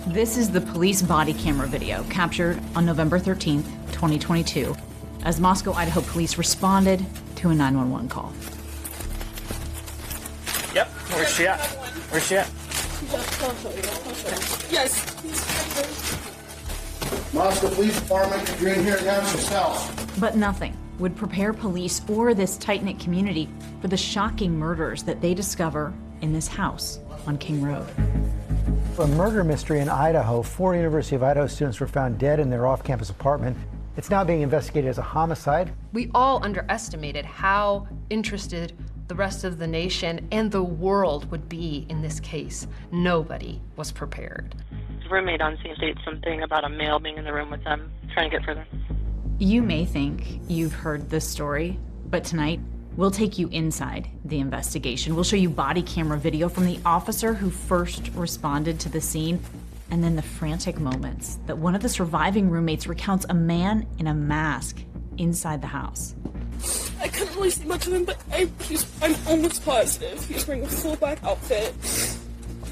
This is the police body camera video captured on November 13th, 2022, as Moscow, Idaho police responded to a 911 call. Yep, where's she at? Where's she at? Yes. Moscow Police Department, if you're in here, announce yourself. But nothing would prepare police or this tight-knit community for the shocking murders that they discover in this house on King Road. A murder mystery in Idaho. 4 University of Idaho students were found dead in their off-campus apartment. It's now being investigated as a homicide. We all underestimated how interested the rest of the nation and the world would be in this case. Nobody was prepared. His roommate on scene stated something about a male being in the room with them, trying to get further. You may think you've heard this story, but tonight we'll take you inside the investigation. We'll show you body camera video from the officer who first responded to the scene, and then the frantic moments that one of the surviving roommates recounts a man in a mask inside the house. I couldn't really see much of him, but I'm almost positive he was wearing a full black outfit.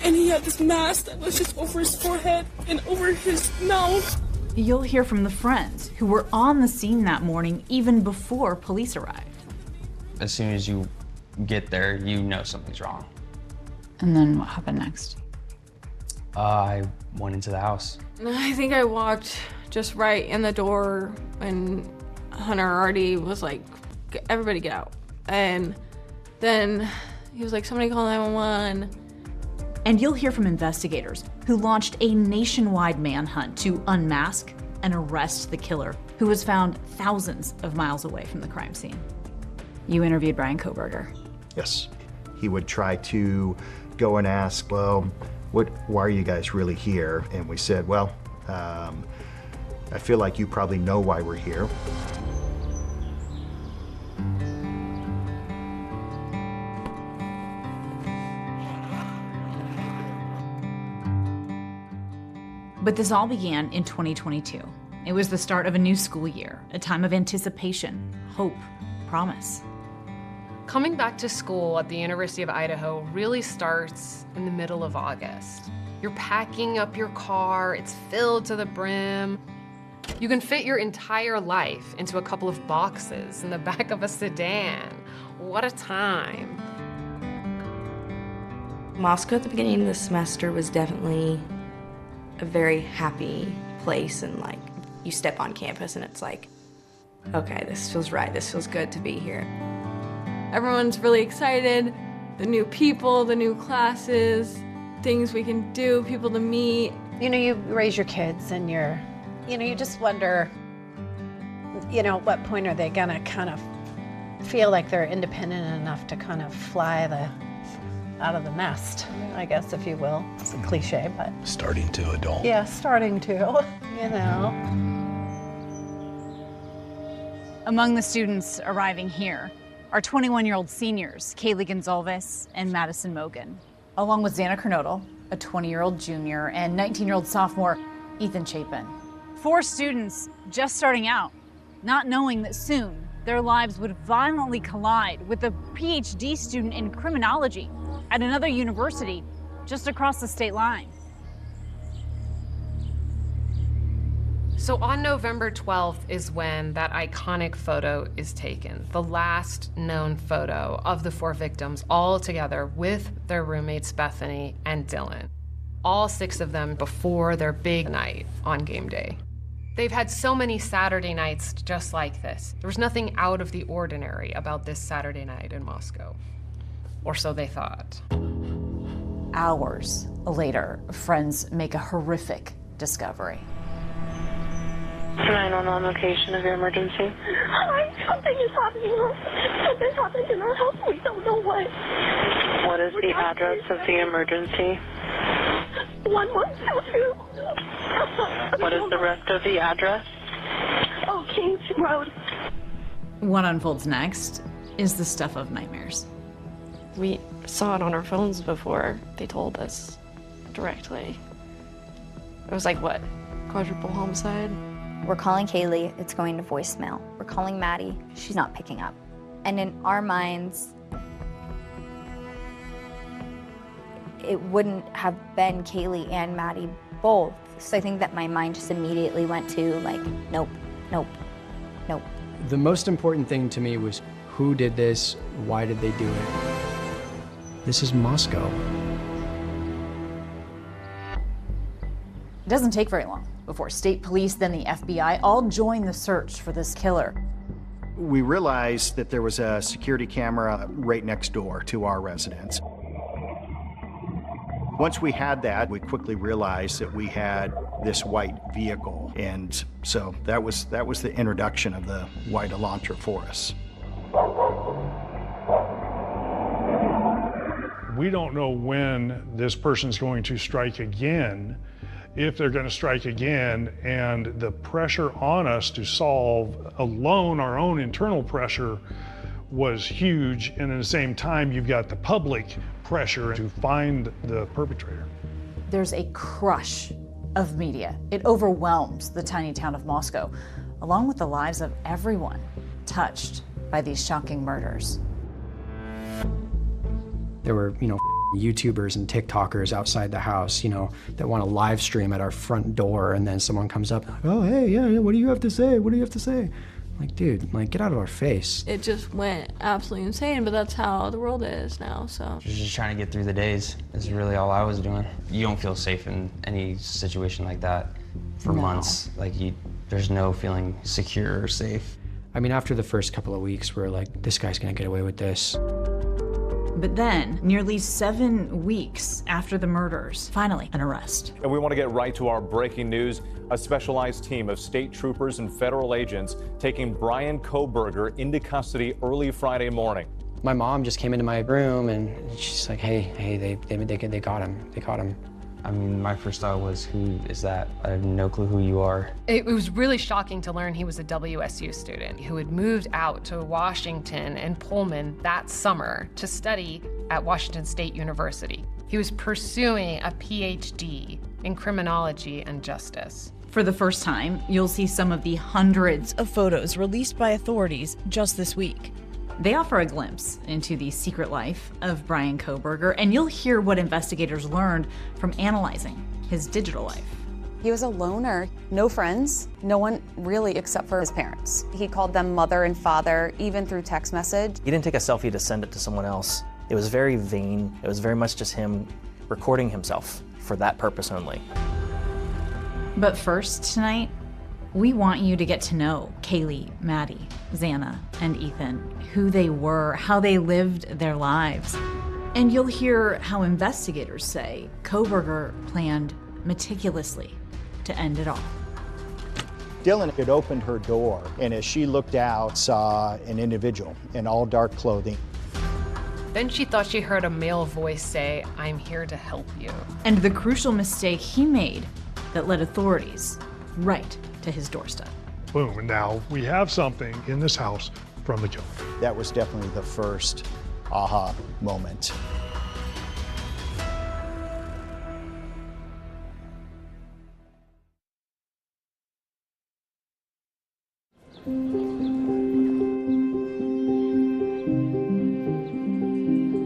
And he had this mask that was just over his forehead and over his mouth. You'll hear from the friends who were on the scene that morning even before police arrived. As soon as you get there, you know something's wrong. And then what happened next? I went into the house. I think I walked just right in the door when Hunter already was like, everybody get out. And then he was like, somebody call 911. And you'll hear from investigators who launched a nationwide manhunt to unmask and arrest the killer, who was found thousands of miles away from the crime scene. You interviewed Bryan Kohberger. Yes. He would try to go and ask, well, why are you guys really here? And we said, well, I feel like you probably know why we're here. But this all began in 2022. It was the start of a new school year, a time of anticipation, hope, promise. Coming back to school at the University of Idaho really starts in the middle of August. You're packing up your car, it's filled to the brim. You can fit your entire life into a couple of boxes in the back of a sedan. What a time. Moscow at the beginning of the semester was definitely a very happy place, and like you step on campus and it's like, okay, this feels right, this feels good to be here. Everyone's really excited. The new people, the new classes, things we can do, people to meet. You know, you raise your kids and you just wonder, at what point are they gonna kind of feel like they're independent enough to kind of fly out of the nest, I guess, if you will. It's a cliche, but. Starting to adult. Yeah, starting to, Among the students arriving here are 21-year-old seniors, Kaylee Gonzalez and Madison Mogan, along with Xana Kernodle, a 20-year-old junior, and 19-year-old sophomore, Ethan Chapin. 4 students just starting out, not knowing that soon their lives would violently collide with a PhD student in criminology at another university just across the state line. So on November 12th is when that iconic photo is taken, the last known photo of the 4 victims all together with their roommates Bethany and Dylan. All 6 of them before their big night on game day. They've had so many Saturday nights just like this. There was nothing out of the ordinary about this Saturday night in Moscow, or so they thought. Hours later, friends make a horrific discovery. 911 location of your emergency. Hi, something is happening. Something's happening in our house. We don't know what. What is the address of the emergency? 1122. What is the rest of the address? Oh, Kings Road. What unfolds next is the stuff of nightmares. We saw it on our phones before they told us directly. It was like, what, quadruple homicide? We're calling Kaylee, it's going to voicemail. We're calling Maddie, she's not picking up. And in our minds, it wouldn't have been Kaylee and Maddie both. So I think that my mind just immediately went to like, nope, nope, nope. The most important thing to me was who did this, why did they do it? This is Moscow. It doesn't take very long before state police, then the FBI, all join the search for this killer. We realized that there was a security camera right next door to our residence. Once we had that, we quickly realized that we had this white vehicle, and so that was the introduction of the white Elantra for us. We don't know when this person's going to strike again, if they're going to strike again, and the pressure on us to solve alone, our own internal pressure, was huge, and at the same time you've got the public pressure to find the perpetrator. There's a crush of media. It overwhelms the tiny town of Moscow, along with the lives of everyone touched by these shocking murders. There were, YouTubers and TikTokers outside the house, that want to live stream at our front door, and then someone comes up, oh, hey, yeah, what do you have to say? What do you have to say? Like, dude, get out of our face. It just went absolutely insane, but that's how the world is now, so. Just trying to get through the days is really all I was doing. You don't feel safe in any situation like that for months. There's no feeling secure or safe. I mean, after the first couple of weeks, we're like, this guy's gonna get away with this. But then, nearly 7 weeks after the murders, finally an arrest. And we want to get right to our breaking news. A specialized team of state troopers and federal agents taking Bryan Kohberger into custody early Friday morning. My mom just came into my room and she's like, hey, they got him. They caught him. I mean, my first thought was, who is that? I have no clue who you are. It was really shocking to learn he was a WSU student who had moved out to Washington and Pullman that summer to study at Washington State University. He was pursuing a PhD in criminology and justice. For the first time, you'll see some of the hundreds of photos released by authorities just this week. They offer a glimpse into the secret life of Bryan Kohberger, and you'll hear what investigators learned from analyzing his digital life. He was a loner, no friends, no one really except for his parents. He called them mother and father, even through text message. He didn't take a selfie to send it to someone else. It was very vain. It was very much just him recording himself for that purpose only. But first tonight, we want you to get to know Kaylee, Maddie, Xana, and Ethan, who they were, how they lived their lives. And you'll hear how investigators say Kohberger planned meticulously to end it all. Dylan had opened her door, and as she looked out, saw an individual in all dark clothing. Then she thought she heard a male voice say, "I'm here to help you." And the crucial mistake he made that led authorities right to his doorstep. Boom, and now we have something in this house from the killer. That was definitely the first aha moment.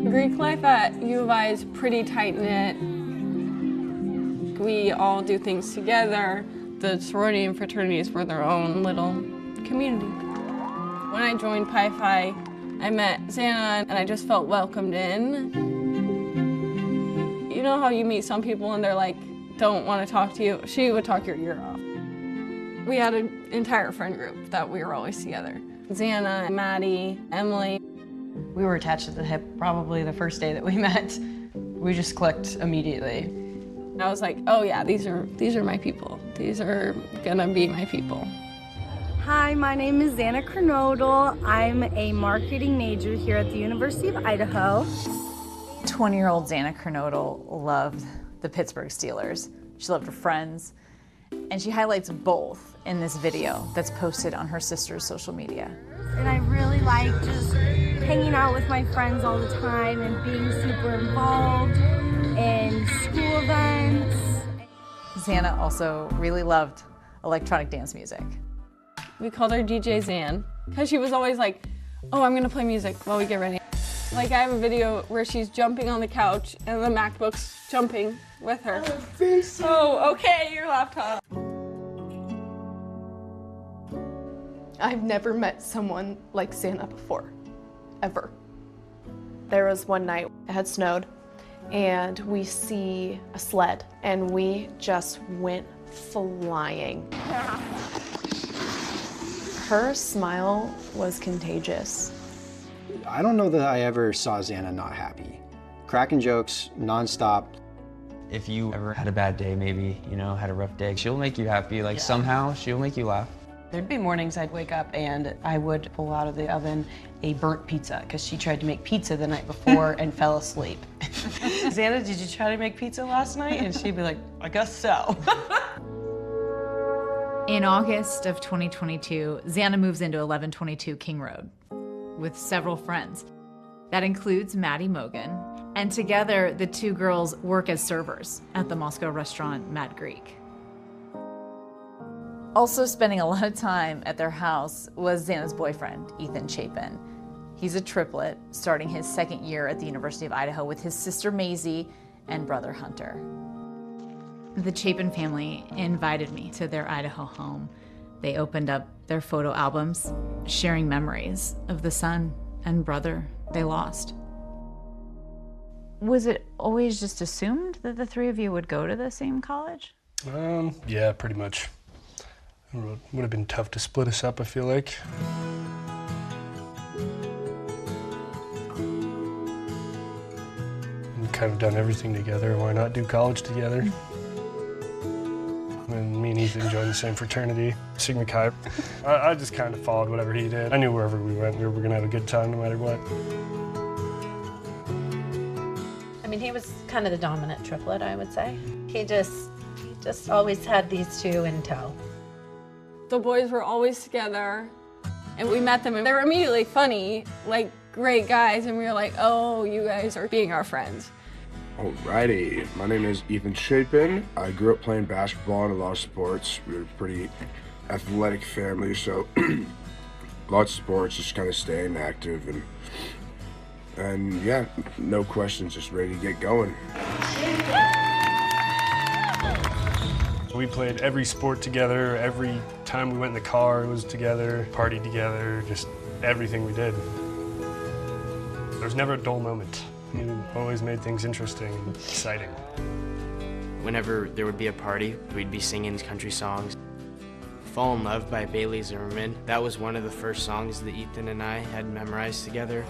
Greek life at U of I is pretty tight-knit. We all do things together. The sorority and fraternities were their own little community. When I joined Pi Phi, I met Xana and I just felt welcomed in. You know how you meet some people and they're like, don't want to talk to you? She would talk your ear off. We had an entire friend group that we were always together. Xana, Maddie, Emily. We were attached at the hip probably the first day that we met. We just clicked immediately. I was like, oh yeah, these are my people. These are gonna be my people. Hi, my name is Xana Kernodle. I'm a marketing major here at the University of Idaho. 20-year-old Xana Kernodle loved the Pittsburgh Steelers. She loved her friends, and she highlights both in this video that's posted on her sister's social media. And I really like just hanging out with my friends all the time and being super involved in school events. Xana also really loved electronic dance music. We called her DJ Xan because she was always like, oh, I'm gonna play music while we get ready. Like, I have a video where she's jumping on the couch and the MacBook's jumping with her. Oh, okay, your laptop. I've never met someone like Santa before, ever. There was one night, it had snowed, and we see a sled, and we just went flying. Her smile was contagious. I don't know that I ever saw Xana not happy. Cracking jokes nonstop. If you ever had a bad day, maybe, you know, had a rough day, she'll make you happy. Like, somehow she'll make you laugh. There'd be mornings I'd wake up and I would pull out of the oven a burnt pizza because she tried to make pizza the night before and fell asleep. Xana, did you try to make pizza last night? And she'd be like, I guess so. In August of 2022, Xana moves into 1122 King Road with several friends. That includes Maddie Mogen, and together the two girls work as servers at the Moscow restaurant Mad Greek. Also spending a lot of time at their house was Xana's boyfriend, Ethan Chapin. He's a triplet, starting his second year at the University of Idaho with his sister Maisie and brother Hunter. The Chapin family invited me to their Idaho home. They opened up their photo albums, sharing memories of the son and brother they lost. Was it always just assumed that the three of you would go to the same college? Yeah, pretty much. It would have been tough to split us up, I feel like. We've kind of done everything together. Why not do college together? And me and Ethan joined the same fraternity, Sigma Chi. I just kind of followed whatever he did. I knew wherever we went, we were going to have a good time no matter what. I mean, he was kind of the dominant triplet, I would say. He just always had these two in tow. The boys were always together, and we met them, and they were immediately funny, like great guys, and we were like, oh, you guys are being our friends. Alrighty, my name is Ethan Chapin. I grew up playing basketball and a lot of sports. We were a pretty athletic family, so lots of sports, just kind of staying active, and yeah, no questions, just ready to get going. We played every sport together. Every time we went in the car, it was together, partied together, just everything we did. There was never a dull moment. We always made things interesting and exciting. Whenever there would be a party, we'd be singing country songs. Fall in Love by Bailey Zimmerman. That was one of the first songs that Ethan and I had memorized together.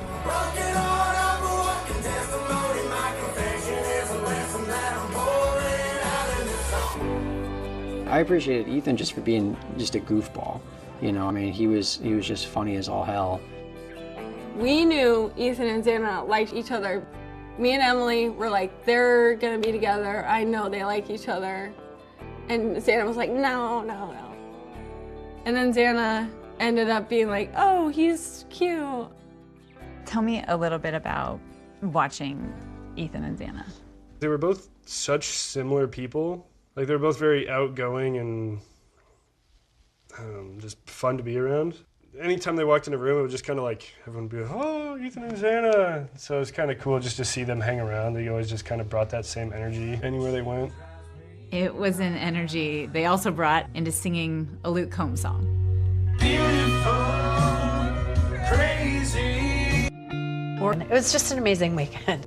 I appreciated Ethan just for being just a goofball. You know, I mean, he was just funny as all hell. We knew Ethan and Xana liked each other. Me and Emily were like, they're gonna be together. I know they like each other. And Xana was like, no, no, no. And then Xana ended up being like, oh, he's cute. Tell me a little bit about watching Ethan and Xana. They were both such similar people. Like, they were both very outgoing and just fun to be around. Anytime they walked in a room, it was just kind of like, everyone would be like, oh, Ethan and Xana. So it's kind of cool just to see them hang around. They always just kind of brought that same energy anywhere they went. It was an energy they also brought into singing a Luke Combs song. Beautiful, crazy. It was just an amazing weekend.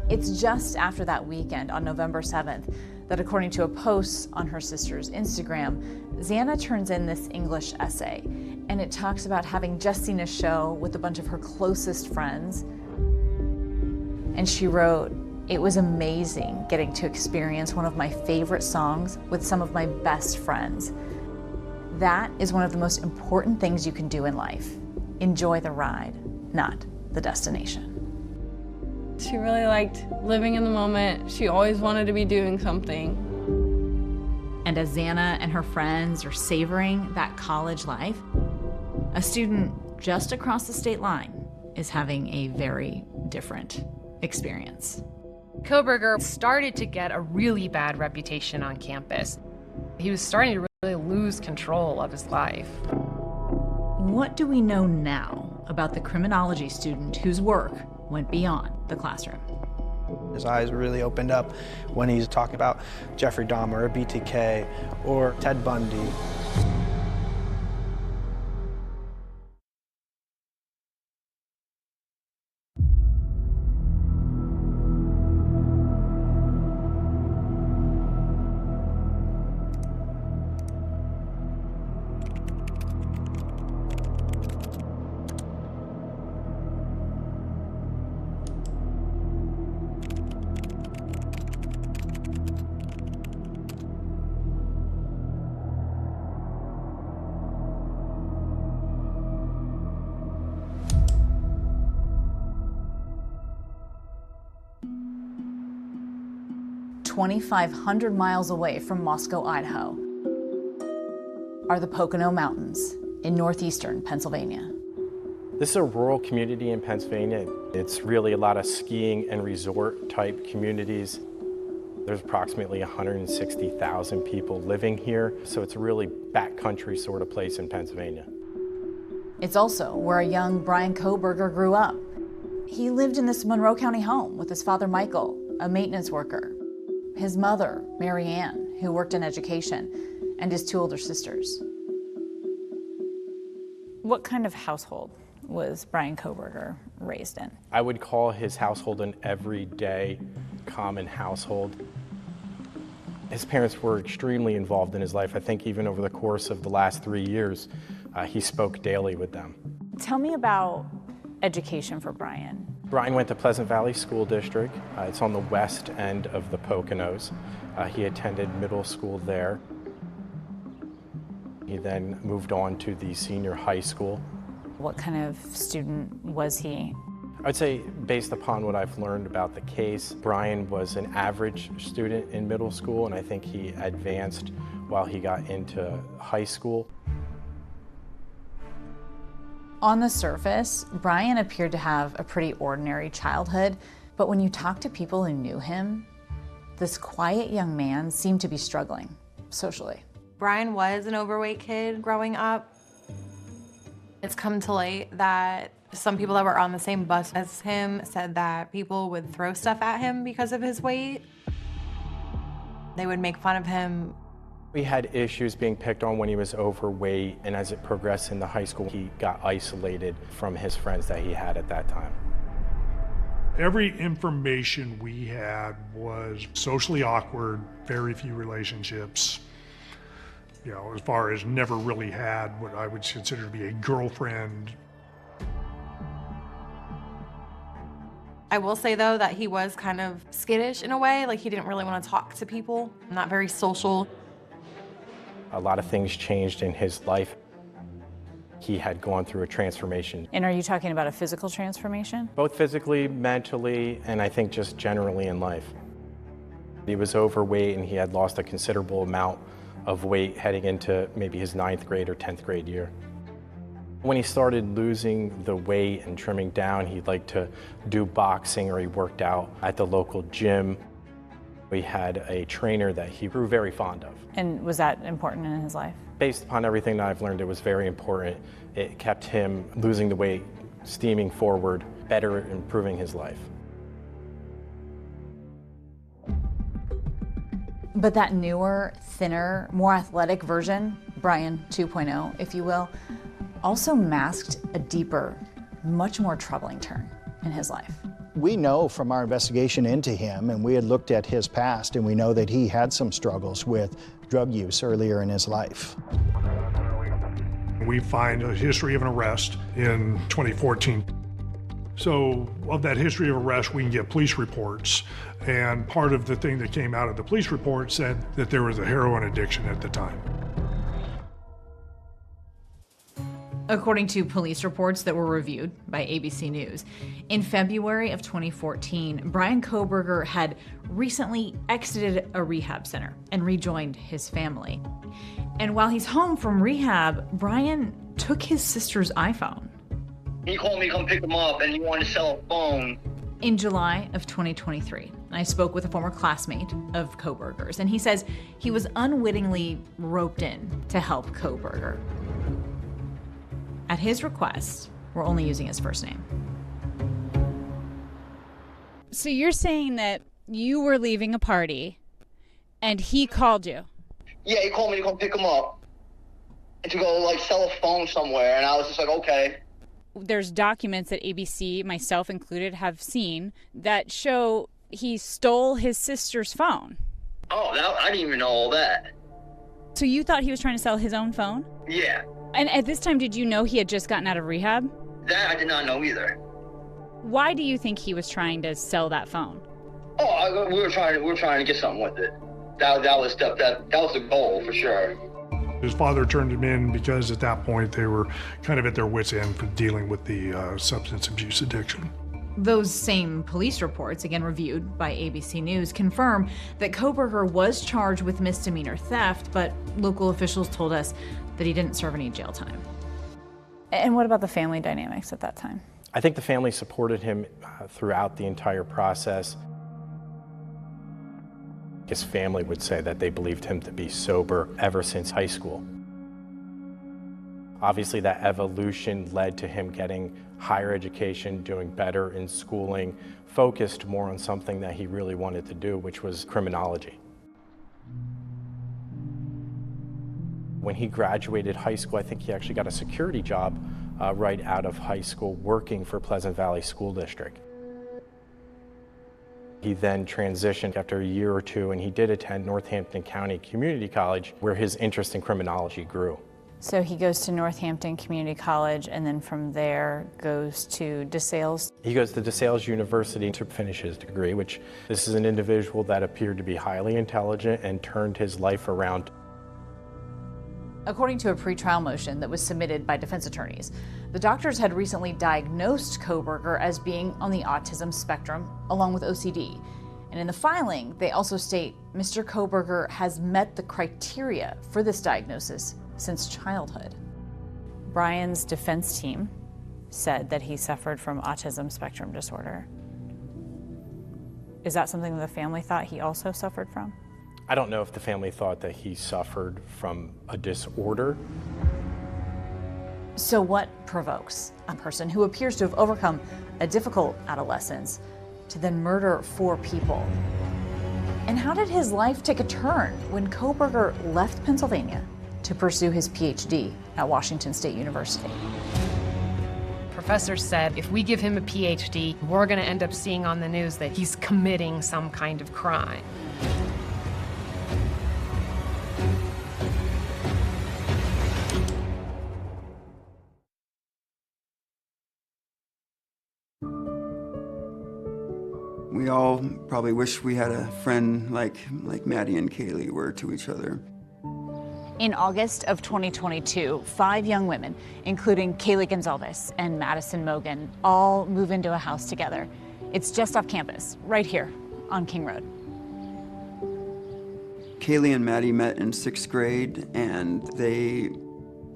It's just after that weekend on November 7th that, according to a post on her sister's Instagram, Xana turns in this English essay, and it talks about having just seen a show with a bunch of her closest friends. And she wrote, "It was amazing getting to experience one of my favorite songs with some of my best friends. That is one of the most important things you can do in life. Enjoy the ride, not the destination." She really liked living in the moment. She always wanted to be doing something. And as Xana and her friends are savoring that college life, a student just across the state line is having a very different experience. Kohberger started to get a really bad reputation on campus. He was starting to really lose control of his life. What do we know now about the criminology student whose work went beyond the classroom? His eyes really opened up when he's talking about Jeffrey Dahmer or BTK or Ted Bundy. "2,500 miles away from Moscow, Idaho, are the Pocono Mountains in northeastern Pennsylvania. This is a rural community in Pennsylvania. It's really a lot of skiing and resort type communities. There's approximately 160,000 people living here, so it's a really backcountry sort of place in Pennsylvania. It's also where a young Brian Kohberger grew up. He lived in this Monroe County home with his father, Michael, a maintenance worker, his mother, Mary Ann, who worked in education, and his 2 older sisters. What kind of household was Brian Kohberger raised in? I would call his household an everyday, common household. His parents were extremely involved in his life. I think even over the course of the last 3 years, he spoke daily with them. Tell me about education for Brian. Brian went to Pleasant Valley School District. It's on the west end of the Poconos. He attended middle school there. He then moved on to the senior high school. What kind of student was he? I'd say, based upon what I've learned about the case, Brian was an average student in middle school, and I think he advanced while he got into high school. On the surface, Brian appeared to have a pretty ordinary childhood, but when you talk to people who knew him, this quiet young man seemed to be struggling socially. Brian was an overweight kid growing up. It's come to light that some people that were on the same bus as him said that people would throw stuff at him because of his weight. They would make fun of him. We had issues being picked on when he was overweight, and as it progressed into high school, he got isolated from his friends that he had at that time. Every information we had was socially awkward, very few relationships. You know, as far as never really had what I would consider to be a girlfriend. I will say, though, that he was kind of skittish in a way. Like, he didn't really want to talk to people, not very social. A lot of things changed in his life. He had gone through a transformation. And are you talking about a physical transformation? Both physically, mentally, and I think just generally in life. He was overweight and he had lost a considerable amount of weight heading into maybe his 9th grade or 10th grade year. When he started losing the weight and trimming down, he'd like to do boxing or he worked out at the local gym. We had a trainer that he grew very fond of. And was that important in his life? Based upon everything that I've learned, it was very important. It kept him losing the weight, steaming forward, better improving his life. But that newer, thinner, more athletic version, Brian 2.0, if you will, also masked a deeper, much more troubling turn in his life. We know from our investigation into him, and we had looked at his past, and we know that he had some struggles with drug use earlier in his life. We find a history of an arrest in 2014. So of that history of arrest, we can get police reports. And part of the thing that came out of the police report said that there was a heroin addiction at the time. According to police reports that were reviewed by ABC News, in February of 2014, Brian Kohberger had recently exited a rehab center and rejoined his family. And while he's home from rehab, Brian took his sister's iPhone. He called me to come pick him up and he wanted to sell a phone. In July of 2023, I spoke with a former classmate of Kohberger's, and he says he was unwittingly roped in to help Kohberger. At his request, we're only using his first name. So you're saying that you were leaving a party and he called you? Yeah, he called me to come pick him up and to go like sell a phone somewhere, and I was just like, okay. There's documents that ABC, myself included, have seen that show he stole his sister's phone. Oh, I didn't even know all that. So you thought he was trying to sell his own phone? Yeah. And at this time, did you know he had just gotten out of rehab? That I did not know either. Why do you think he was trying to sell that phone? Oh, we were trying to get something with it. That was the goal for sure. His father turned him in because at that point they were kind of at their wits' end for dealing with the substance abuse addiction. Those same police reports, again reviewed by ABC News, confirm that Kohberger was charged with misdemeanor theft, but local officials told us that he didn't serve any jail time. And what about the family dynamics at that time? I think the family supported him throughout the entire process. His family would say that they believed him to be sober ever since high school. Obviously, that evolution led to him getting higher education, doing better in schooling, focused more on something that he really wanted to do, which was criminology. When he graduated high school, I think he actually got a security job right out of high school working for Pleasant Valley School District. He then transitioned after a year or two, and he did attend Northampton County Community College, where his interest in criminology grew. So he goes to Northampton Community College and then from there goes to DeSales. He goes to DeSales University to finish his degree, which this is an individual that appeared to be highly intelligent and turned his life around. According to a pretrial motion that was submitted by defense attorneys, the doctors had recently diagnosed Kohberger as being on the autism spectrum, along with OCD. And in the filing, they also state Mr. Kohberger has met the criteria for this diagnosis since childhood. Brian's defense team said that he suffered from autism spectrum disorder. Is that something the family thought he also suffered from? I don't know if the family thought that he suffered from a disorder. So what provokes a person who appears to have overcome a difficult adolescence to then murder 4 people? And how did his life take a turn when Kohberger left Pennsylvania to pursue his PhD at Washington State University? Professor said, if we give him a PhD, we're going to end up seeing on the news that he's committing some kind of crime. We all probably wish we had a friend like Maddie and Kaylee were to each other. In August of 2022, 5 young women, including Kaylee Gonzalez and Madison Mogen, all move into a house together. It's just off campus, right here on King Road. Kaylee and Maddie met in 6th grade, and they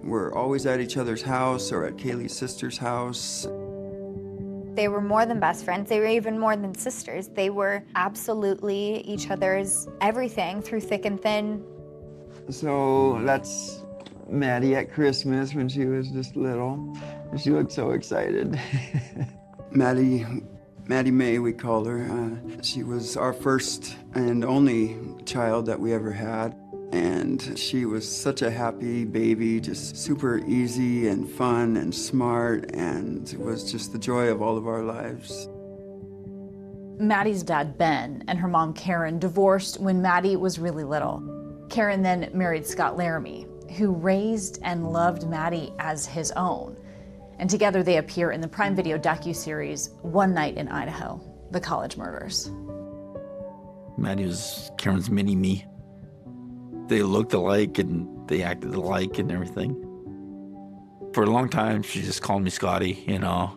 were always at each other's house or at Kaylee's sister's house. They were more than best friends. They were even more than sisters. They were absolutely each other's everything through thick and thin. So that's Maddie at Christmas when she was just little. She looked so excited. Maddie May, we called her. She was our first and only child that we ever had. And she was such a happy baby, just super easy and fun and smart, and was just the joy of all of our lives. Maddie's dad, Ben, and her mom, Karen, divorced when Maddie was really little. Karen then married Scott Laramie, who raised and loved Maddie as his own. And together they appear in the Prime Video docuseries One Night in Idaho, The College Murders. Maddie was Karen's mini-me. They looked alike and they acted alike and everything. For a long time, she just called me Scotty, you know.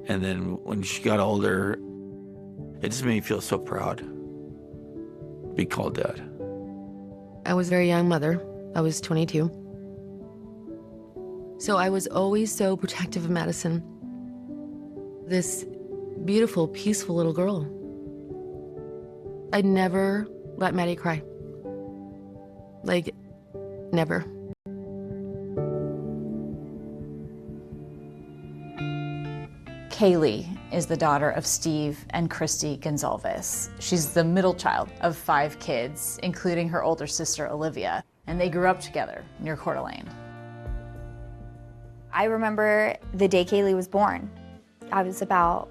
And then when she got older, it just made me feel so proud to be called Dad. I was a very young mother. I was 22. So I was always so protective of Madison. This beautiful, peaceful little girl. I'd never let Maddie cry. Like, never. Kaylee is the daughter of Steve and Christy Gonzalez. She's the middle child of 5 kids, including her older sister, Olivia, and they grew up together near Coeur d'Alene. I remember the day Kaylee was born. I was about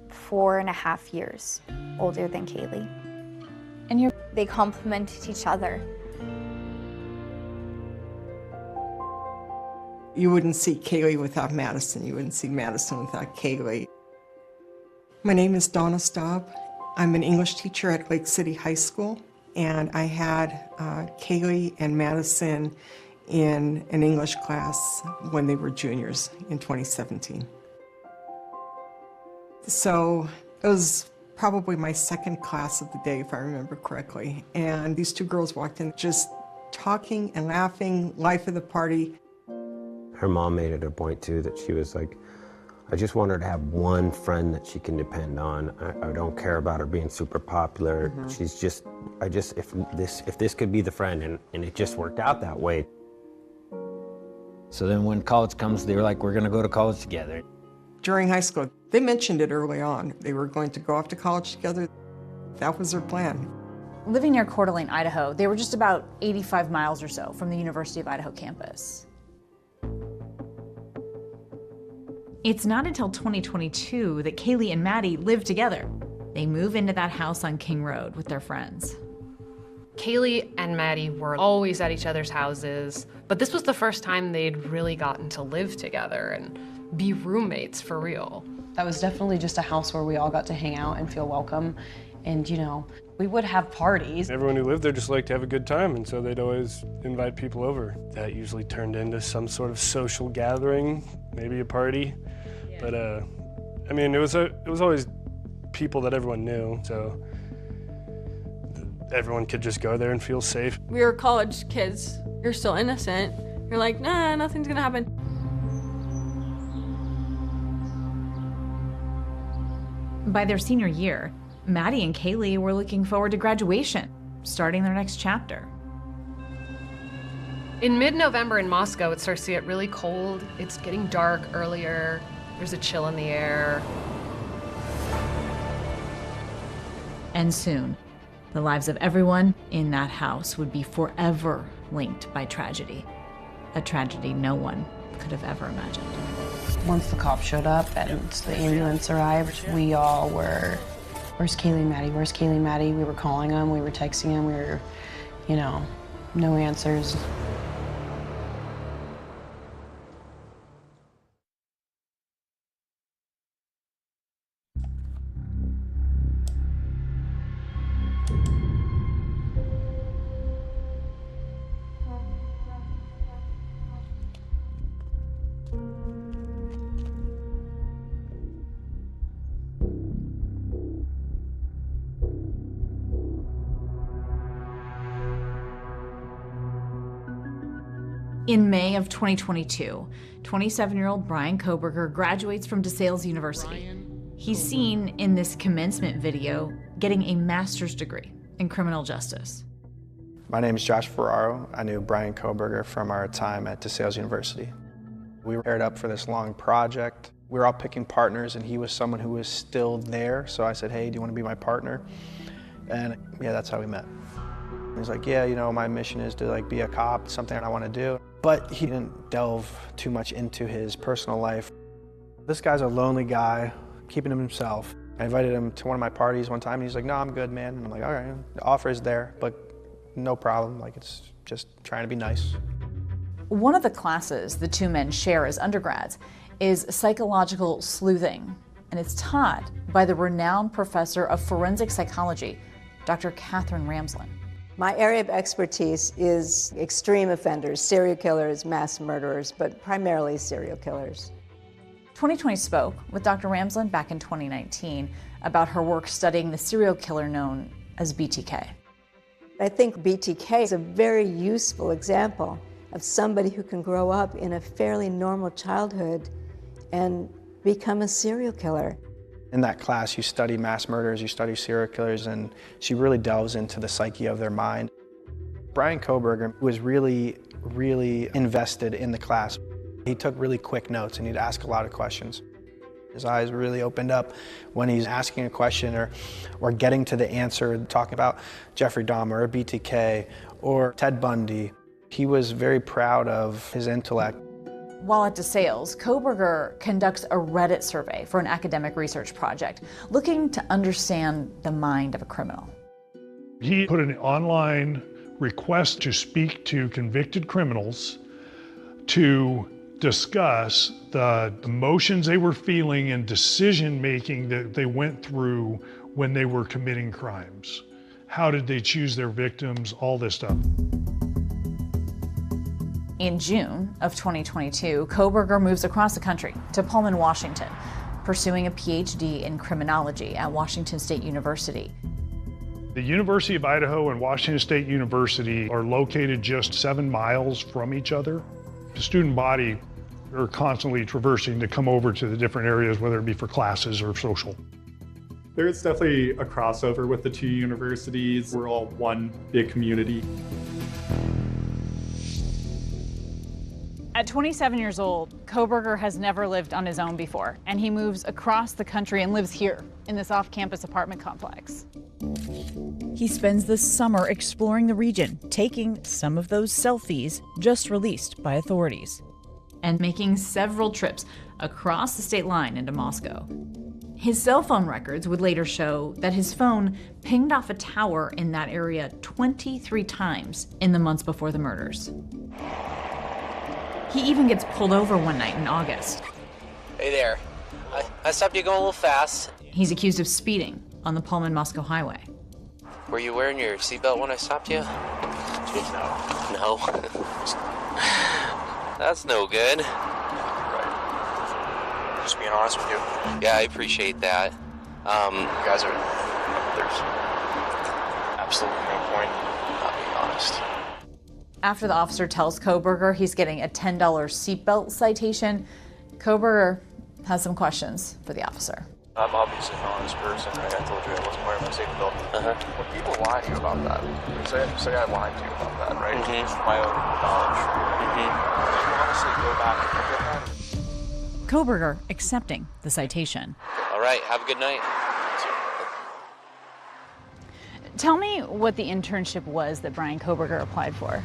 4.5 years older than Kaylee. And they complemented each other. You wouldn't see Kaylee without Madison. You wouldn't see Madison without Kaylee. My name is Donna Staub. I'm an English teacher at Lake City High School, and I had Kaylee and Madison in an English class when they were juniors in 2017. So it was probably my second class of the day, if I remember correctly. And these 2 girls walked in just talking and laughing, life of the party. Her mom made it a point too that she was like, I just want her to have one friend that she can depend on. I don't care about her being super popular. She's just, if this could be the friend, and it just worked out that way. So then when college comes, they were like, we're gonna go to college together. During high school, they mentioned it early on. They were going to go off to college together. That was their plan. Living near Coeur d'Alene, Idaho, they were just about 85 miles or so from the University of Idaho campus. It's not until 2022 that Kaylee and Maddie live together. They move into that house on King Road with their friends. Kaylee and Maddie were always at each other's houses, but this was the first time they'd really gotten to live together and be roommates for real. That was definitely just a house where we all got to hang out and feel welcome. And, you know, we would have parties. Everyone who lived there just liked to have a good time, and so they'd always invite people over. That usually turned into some sort of social gathering, maybe a party. Yeah. But, I mean, it was always people that everyone knew, so everyone could just go there and feel safe. We were college kids. You're still innocent. You're like, nah, nothing's gonna happen. By their senior year, Maddie and Kaylee were looking forward to graduation, starting their next chapter. In mid-November in Moscow, it starts to get really cold. It's getting dark earlier. There's a chill in the air. And soon, the lives of everyone in that house would be forever linked by tragedy. A tragedy no one could have ever imagined. Once the cops showed up and the ambulance arrived, we all were, where's Kaylee, Maddie? Where's Kaylee, Maddie? We were calling them, we were texting them, we were, you know, no answers. In May of 2022, 27-year-old Bryan Kohberger graduates from DeSales University. He's seen in this commencement video getting a master's degree in criminal justice. My name is Josh Ferraro. I knew Bryan Kohberger from our time at DeSales University. We were paired up for this long project. We were all picking partners, and he was someone who was still there. So I said, hey, do you want to be my partner? And yeah, that's how we met. He's like, yeah, you know, my mission is to be a cop, something I want to do. But he didn't delve too much into his personal life. This guy's a lonely guy, keeping to himself. I invited him to one of my parties one time, and he's like, no, I'm good, man. And I'm like, all right, the offer is there, but no problem. It's just trying to be nice. One of the classes the two men share as undergrads is psychological sleuthing, and it's taught by the renowned professor of forensic psychology, Dr. Katherine Ramsland. My area of expertise is extreme offenders, serial killers, mass murderers, but primarily serial killers. 2020 spoke with Dr. Ramsland back in 2019 about her work studying the serial killer known as BTK. I think BTK is a very useful example of somebody who can grow up in a fairly normal childhood and become a serial killer. In that class, you study mass murderers, you study serial killers, and she really delves into the psyche of their mind. Bryan Kohberger was really, really invested in the class. He took really quick notes, and he'd ask a lot of questions. His eyes really opened up when he's asking a question or getting to the answer, talking about Jeffrey Dahmer or BTK or Ted Bundy. He was very proud of his intellect. While at DeSales, Kohberger conducts a Reddit survey for an academic research project, looking to understand the mind of a criminal. He put an online request to speak to convicted criminals to discuss the emotions they were feeling and decision-making that they went through when they were committing crimes. How did they choose their victims, all this stuff. In June of 2022, Kohberger moves across the country to Pullman, Washington, pursuing a PhD in criminology at Washington State University. The University of Idaho and Washington State University are located just 7 miles from each other. The student body are constantly traversing to come over to the different areas, whether it be for classes or social. There's definitely a crossover with the two universities. We're all one big community. At 27 years old, Kohberger has never lived on his own before, and he moves across the country and lives here in this off-campus apartment complex. He spends the summer exploring the region, taking some of those selfies just released by authorities. And making several trips across the state line into Moscow. His cell phone records would later show that his phone pinged off a tower in that area 23 times in the months before the murders. He even gets pulled over one night in August. Hey there. I stopped you going a little fast. He's accused of speeding on the Pullman-Moscow highway. Were you wearing your seatbelt when I stopped you? No. That's no good. Right. Just being honest with you. Yeah, I appreciate that. You guys are... There's absolutely no point not being honest. After the officer tells Kohberger he's getting a $10 seatbelt citation, Kohberger has some questions for the officer. I'm obviously an honest person, right? I told you I wasn't wearing my seatbelt. When people lie to you about that, say I lied to you about that, right? Just for my own knowledge. You honestly go back and look at that? Kohberger accepting the citation. All right, have a good night. Tell me what the internship was that Brian Kohberger applied for.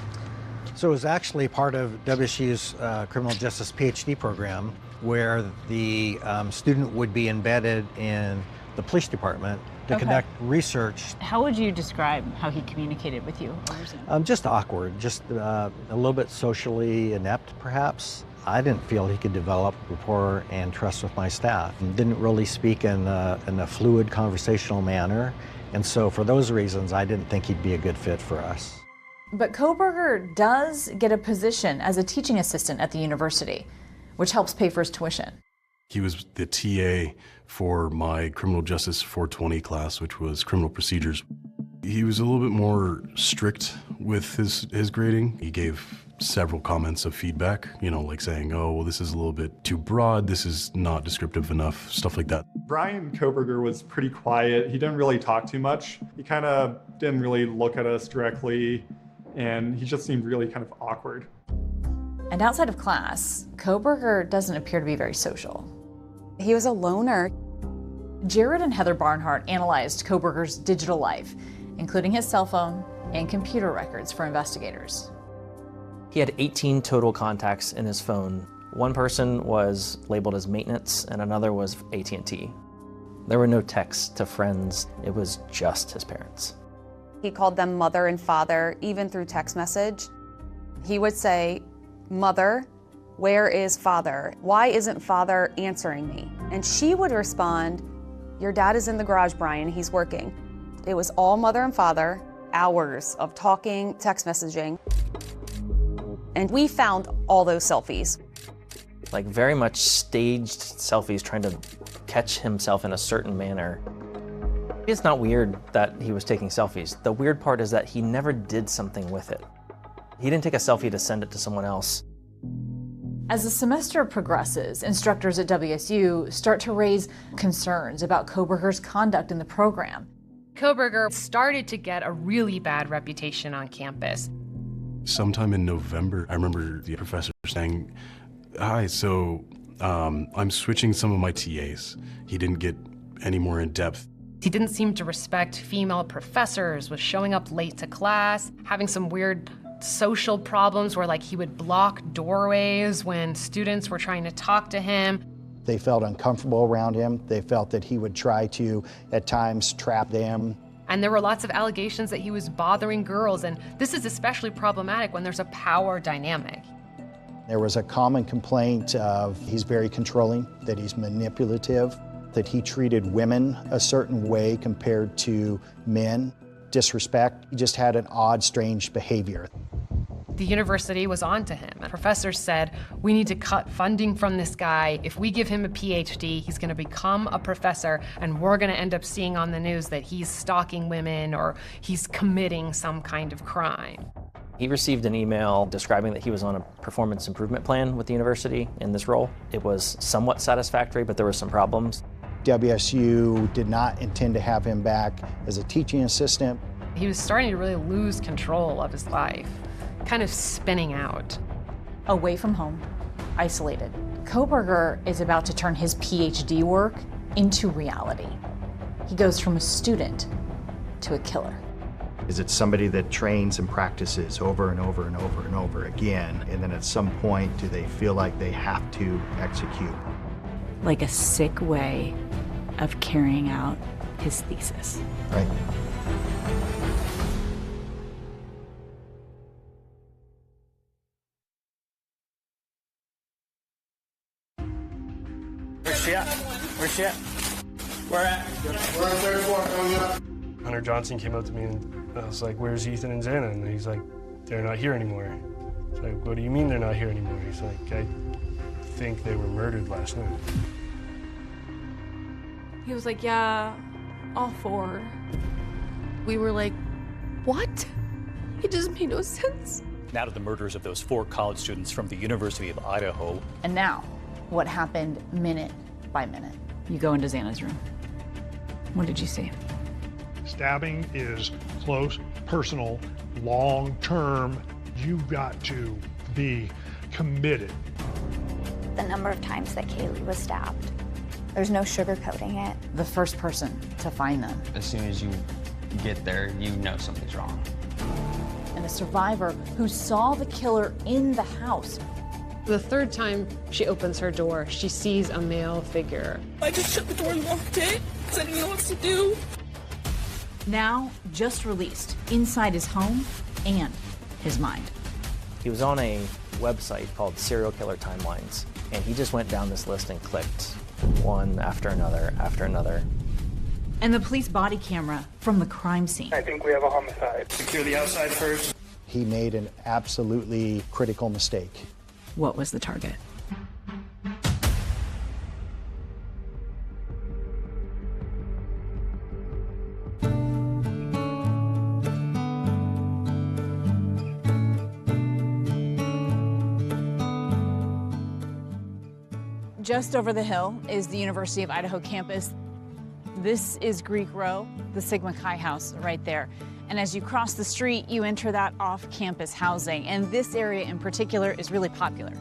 So it was actually part of WSU's criminal justice PhD program, where the student would be embedded in the police department to conduct research. How would you describe how he communicated with you over Zoom? Just awkward, just a little bit socially inept, perhaps. I didn't feel he could develop rapport and trust with my staff. He didn't really speak in a fluid conversational manner. And so for those reasons, I didn't think he'd be a good fit for us. But Kohberger does get a position as a teaching assistant at the university, which helps pay for his tuition. He was the TA for my criminal justice 420 class, which was criminal procedures. He was a little bit more strict with his grading. He gave several comments of feedback, like saying, oh, well, this is a little bit too broad, this is not descriptive enough, stuff like that. Brian Kohberger was pretty quiet. He didn't really talk too much. He kind of didn't really look at us directly, and he just seemed really kind of awkward. And outside of class, Kohberger doesn't appear to be very social. He was a loner. Jared and Heather Barnhart analyzed Kohberger's digital life, including his cell phone and computer records for investigators. He had 18 total contacts in his phone. One person was labeled as maintenance and another was AT&T. There were no texts to friends. It was just his parents. He called them mother and father, even through text message. He would say, "Mother, where is father? Why isn't father answering me?" And she would respond, "Your dad is in the garage, Brian, he's working." It was all mother and father, hours of talking, text messaging. And we found all those selfies. Like very much staged selfies trying to catch himself in a certain manner. It's not weird that he was taking selfies. The weird part is that he never did something with it. He didn't take a selfie to send it to someone else. As the semester progresses, instructors at WSU start to raise concerns about Kohberger's conduct in the program. Kohberger started to get a really bad reputation on campus. Sometime in November, I remember the professor saying, hi, so I'm switching some of my TAs. He didn't get any more in depth. He didn't seem to respect female professors, was showing up late to class, having some weird social problems where like he would block doorways when students were trying to talk to him. They felt uncomfortable around him. They felt that he would try to, at times, trap them. And there were lots of allegations that he was bothering girls, and this is especially problematic when there's a power dynamic. There was a common complaint of he's very controlling, that he's manipulative, that he treated women a certain way compared to men. Disrespect. He just had an odd, strange behavior. The university was on to him. Professors said, we need to cut funding from this guy. If we give him a PhD, he's gonna become a professor, and we're gonna end up seeing on the news that he's stalking women or he's committing some kind of crime. He received an email describing that he was on a performance improvement plan with the university in this role. It was somewhat satisfactory, but there were some problems. WSU did not intend to have him back as a teaching assistant. He was starting to really lose control of his life, kind of spinning out. Away from home, isolated, Kohberger is about to turn his PhD work into reality. He goes from a student to a killer. Is it somebody that trains and practices over and over and over and over again, and then at some point do they feel like they have to execute? Like a sick way of carrying out his thesis. Right. Where's she at? Where's she at? Where at? We're on 34, coming up. Hunter Johnson came up to me and I was like, where's Ethan and Xana? And he's like, they're not here anymore. It's like, what do you mean they're not here anymore? He's like, I think they were murdered last night. He was like, yeah, all four. We were like, what? It just made no sense. Now to the murders of those 4 college students from the University of Idaho. And now, what happened minute by minute. You go into Xana's room. What did you see? Stabbing is close, personal, long-term. You've got to be committed. The number of times that Kaylee was stabbed. There's no sugarcoating it. The first person to find them. As soon as you get there, you know something's wrong. And a survivor who saw the killer in the house. The third time she opens her door, she sees a male figure. I just shut the door and locked it because I didn't know what to do. Now, just released inside his home and his mind. He was on a website called Serial Killer Timelines, and he just went down this list and clicked one after another after another. And the police body camera from the crime scene. I think we have a homicide. Secure the outside first. He made an absolutely critical mistake. What was the target? Just over the hill is the University of Idaho campus. This is Greek Row, the Sigma Chi house right there. And as you cross the street, you enter that off-campus housing. And this area in particular is really popular.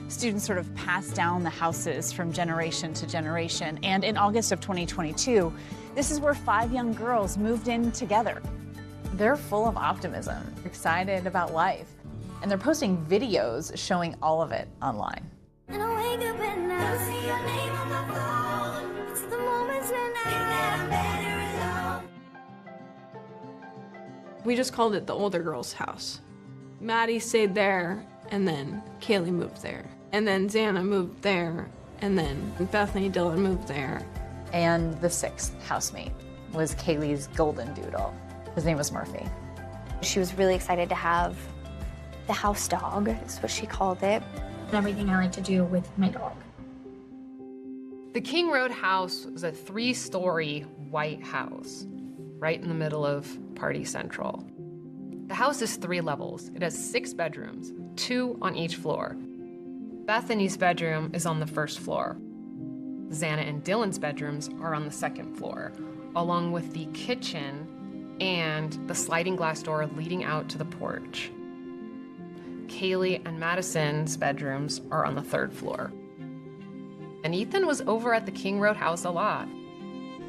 Students sort of pass down the houses from generation to generation. And in August of 2022, this is where 5 young girls moved in together. They're full of optimism, excited about life. And they're posting videos showing all of it online. And I wake up and I see your name on my phone. It's the moments when I think that I'm better alone. We just called it the older girl's house. Maddie stayed there, and then Kaylee moved there. And then Xana moved there, and then Bethany Dillon moved there. And the 6th housemate was Kaylee's golden doodle. His name was Murphy. She was really excited to have the house dog, is what she called it. Everything I like to do with my dog. The King Road house was a 3-story white house right in the middle of Party Central. The house is 3 levels. It has 6 bedrooms, 2 on each floor. Bethany's bedroom is on the 1st floor. Xana and Dylan's bedrooms are on the 2nd floor, along with the kitchen and the sliding glass door leading out to the porch. Kaylee and Madison's bedrooms are on the 3rd floor. And Ethan was over at the King Road house a lot.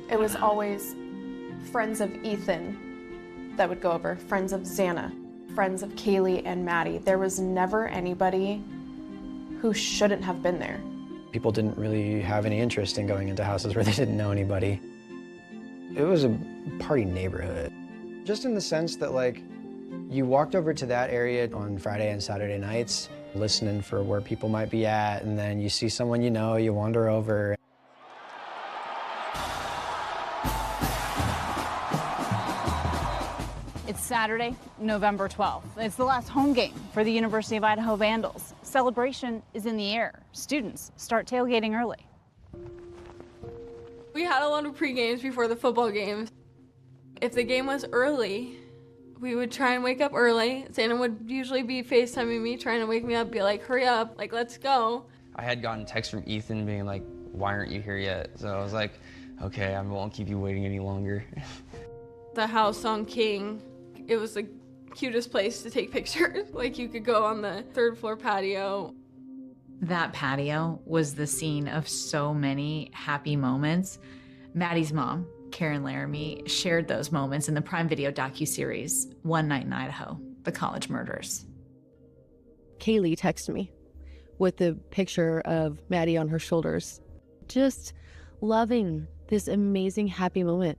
It was always friends of Ethan that would go over, friends of Xana, friends of Kaylee and Maddie. There was never anybody who shouldn't have been there. People didn't really have any interest in going into houses where they didn't know anybody. It was a party neighborhood. Just in the sense that, like, you walked over to that area on Friday and Saturday nights, listening for where people might be at, and then you see someone you know, you wander over. It's Saturday, November 12th. It's the last home game for the University of Idaho Vandals. Celebration is in the air. Students start tailgating early. We had a lot of pre-games before the football games. If the game was early, we would try and wake up early. Xana would usually be FaceTiming me, trying to wake me up, be like, hurry up, like, let's go. I had gotten texts from Ethan being like, why aren't you here yet? So I was like, okay, I won't keep you waiting any longer. The house on King, it was the cutest place to take pictures. Like, you could go on the third floor patio. That patio was the scene of so many happy moments. Maddie's mom, Karen Laramie, shared those moments in the Prime Video docuseries, One Night in Idaho, The College Murders. Kaylee texted me with the picture of Maddie on her shoulders, just loving this amazing happy moment.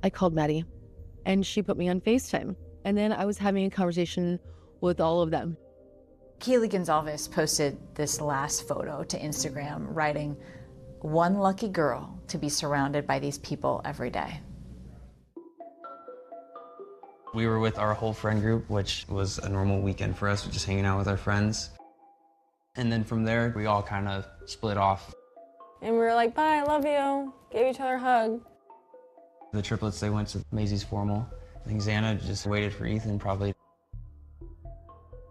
I called Maddie and she put me on FaceTime. And then I was having a conversation with all of them. Kaylee Gonzalez posted this last photo to Instagram, writing, "One lucky girl to be surrounded by these people every day." We were with our whole friend group, which was a normal weekend for us, just hanging out with our friends. And then from there, we all kind of split off. And we were like, bye, I love you. Gave each other a hug. The triplets, they went to Maisie's formal. I think Xana just waited for Ethan, probably.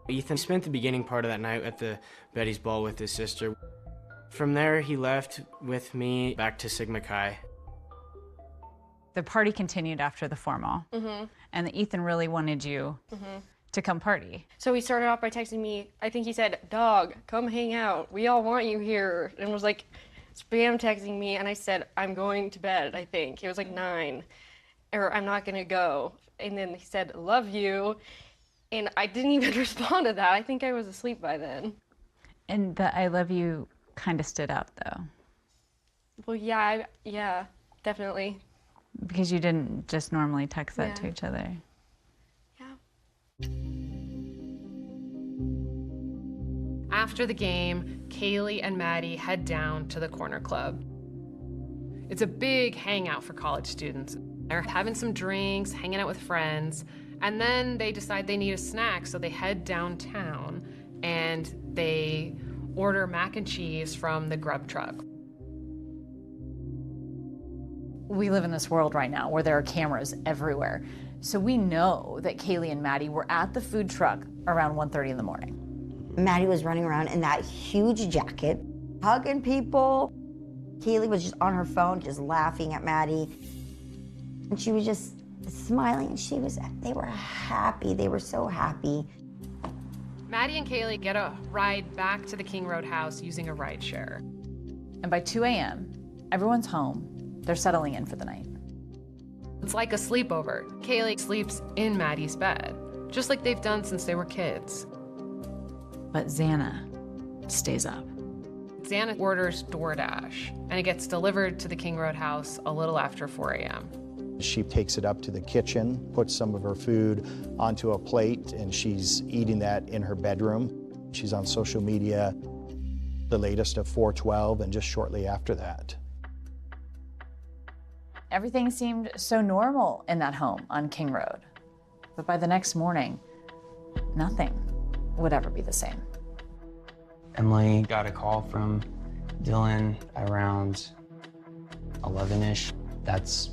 Ethan spent the beginning part of that night at the Betty's ball with his sister. From there, he left with me back to Sigma Chi. The party continued after the formal, and Ethan really wanted you to come party. So he started off by texting me, I think he said, "Dog, come hang out. We all want you here." And was like spam texting me, and I said, "I'm going to bed," I think. It was like 9, or "I'm not gonna go." And then he said, "Love you." And I didn't even respond to that. I think I was asleep by then. And the "I love you" kind of stood out, though. Well, yeah, yeah, definitely. Because you didn't just normally text that to each other. After the game, Kaylee and Maddie head down to the Corner Club. It's a big hangout for college students. They're having some drinks, hanging out with friends, and then they decide they need a snack, so they head downtown and they order mac and cheese from the grub truck. We live in this world right now where there are cameras everywhere. So we know that Kaylee and Maddie were at the food truck around 1:30 in the morning. Maddie was running around in that huge jacket, hugging people. Kaylee was just on her phone, just laughing at Maddie. And she was just smiling. They were happy. They were so happy. Maddie and Kaylee get a ride back to the King Road house using a rideshare. And by 2 a.m., everyone's home. They're settling in for the night. It's like a sleepover. Kaylee sleeps in Maddie's bed, just like they've done since they were kids. But Xana stays up. Xana orders DoorDash, and it gets delivered to the King Road house a little after 4 a.m. She takes it up to the kitchen, puts some of her food onto a plate, and she's eating that in her bedroom. She's on social media, the latest of 4/12, and just shortly after that. Everything seemed so normal in that home on King Road. But by the next morning, nothing would ever be the same. Emily got a call from Dylan around 11-ish. That's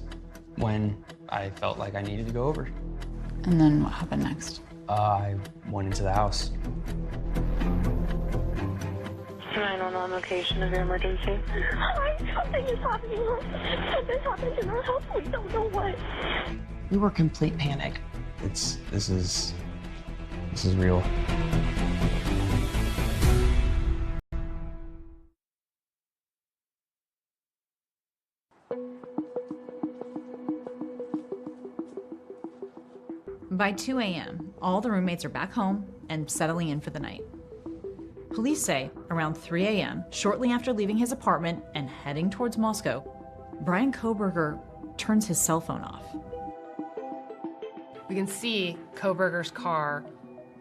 when I felt like I needed to go over. And then what happened next? I went into the house. 911 location of your emergency. Something is happening. Something's happening in our house. We don't know what. We were complete panic. This is real. By 2 a.m., all the roommates are back home and settling in for the night. Police say around 3 a.m., shortly after leaving his apartment and heading towards Moscow, Bryan Kohberger turns his cell phone off. We can see Kohberger's car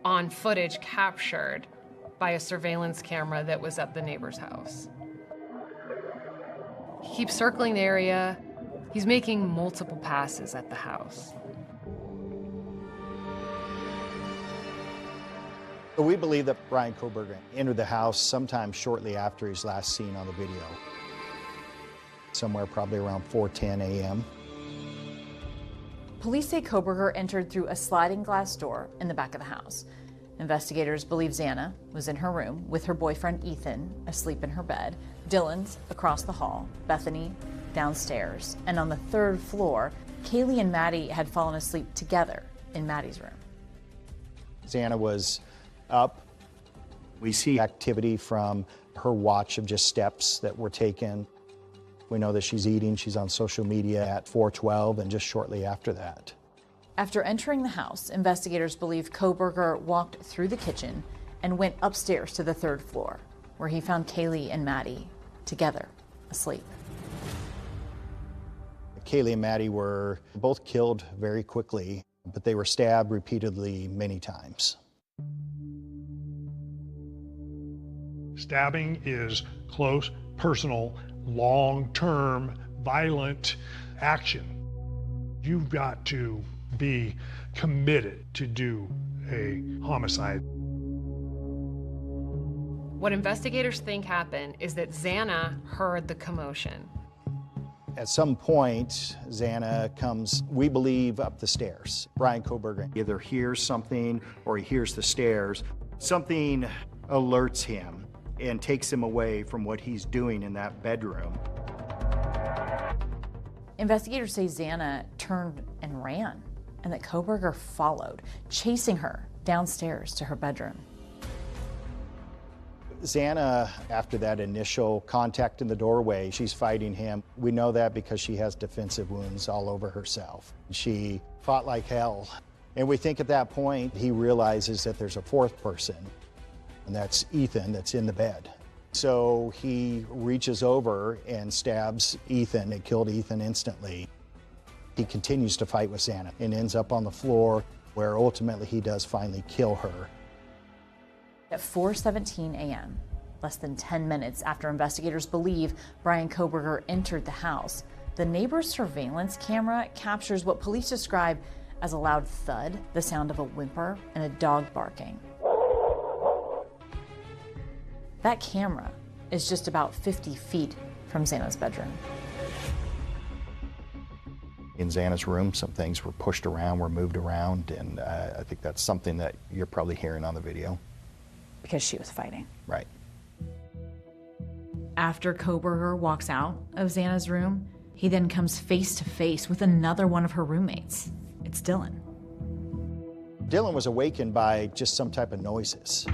on footage captured by a surveillance camera that was at the neighbor's house. He keeps circling the area. He's making multiple passes at the house. We believe that Bryan Kohberger entered the house sometime shortly after he's last seen on the video, somewhere probably around 4:10 a.m. Police say Kohberger entered through a sliding glass door in the back of the house. Investigators believe Xana was in her room with her boyfriend Ethan asleep in her bed, Dylan's across the hall, Bethany downstairs, and on the third floor, Kaylee and Maddie had fallen asleep together in Maddie's room. Xana was up. We see activity from her watch of just steps that were taken. We know that she's eating. She's on social media at 4:12 and just shortly after that. After entering the house, investigators believe Kohberger walked through the kitchen and went upstairs to the third floor, where he found Kaylee and Maddie together, asleep. Kaylee and Maddie were both killed very quickly, but they were stabbed repeatedly many times. Stabbing is close, personal, long-term, violent action. You've got to be committed to do a homicide. What investigators think happened is that Xana heard the commotion. At some point, Xana comes, we believe, up the stairs. Bryan Kohberger either hears something or he hears the stairs. Something alerts him and takes him away from what he's doing in that bedroom. Investigators say Xana turned and ran, and that Kohberger followed, chasing her downstairs to her bedroom. Xana, after that initial contact in the doorway, she's fighting him. We know that because she has defensive wounds all over herself. She fought like hell. And we think at that point, he realizes that there's a fourth person, and that's Ethan that's in the bed. So he reaches over and stabs Ethan. It killed Ethan instantly. He continues to fight with Xana and ends up on the floor where ultimately he does finally kill her. At 4:17 a.m., less than 10 minutes after investigators believe Bryan Kohberger entered the house, the neighbor's surveillance camera captures what police describe as a loud thud, the sound of a whimper, and a dog barking. That camera is just about 50 feet from Xana's bedroom. In Xana's room, some things were pushed around, were moved around, and I think that's something that you're probably hearing on the video. Because she was fighting. Right. After Kohberger walks out of Xana's room, he then comes face to face with another one of her roommates. It's Dylan. Dylan was awakened by just some type of noises.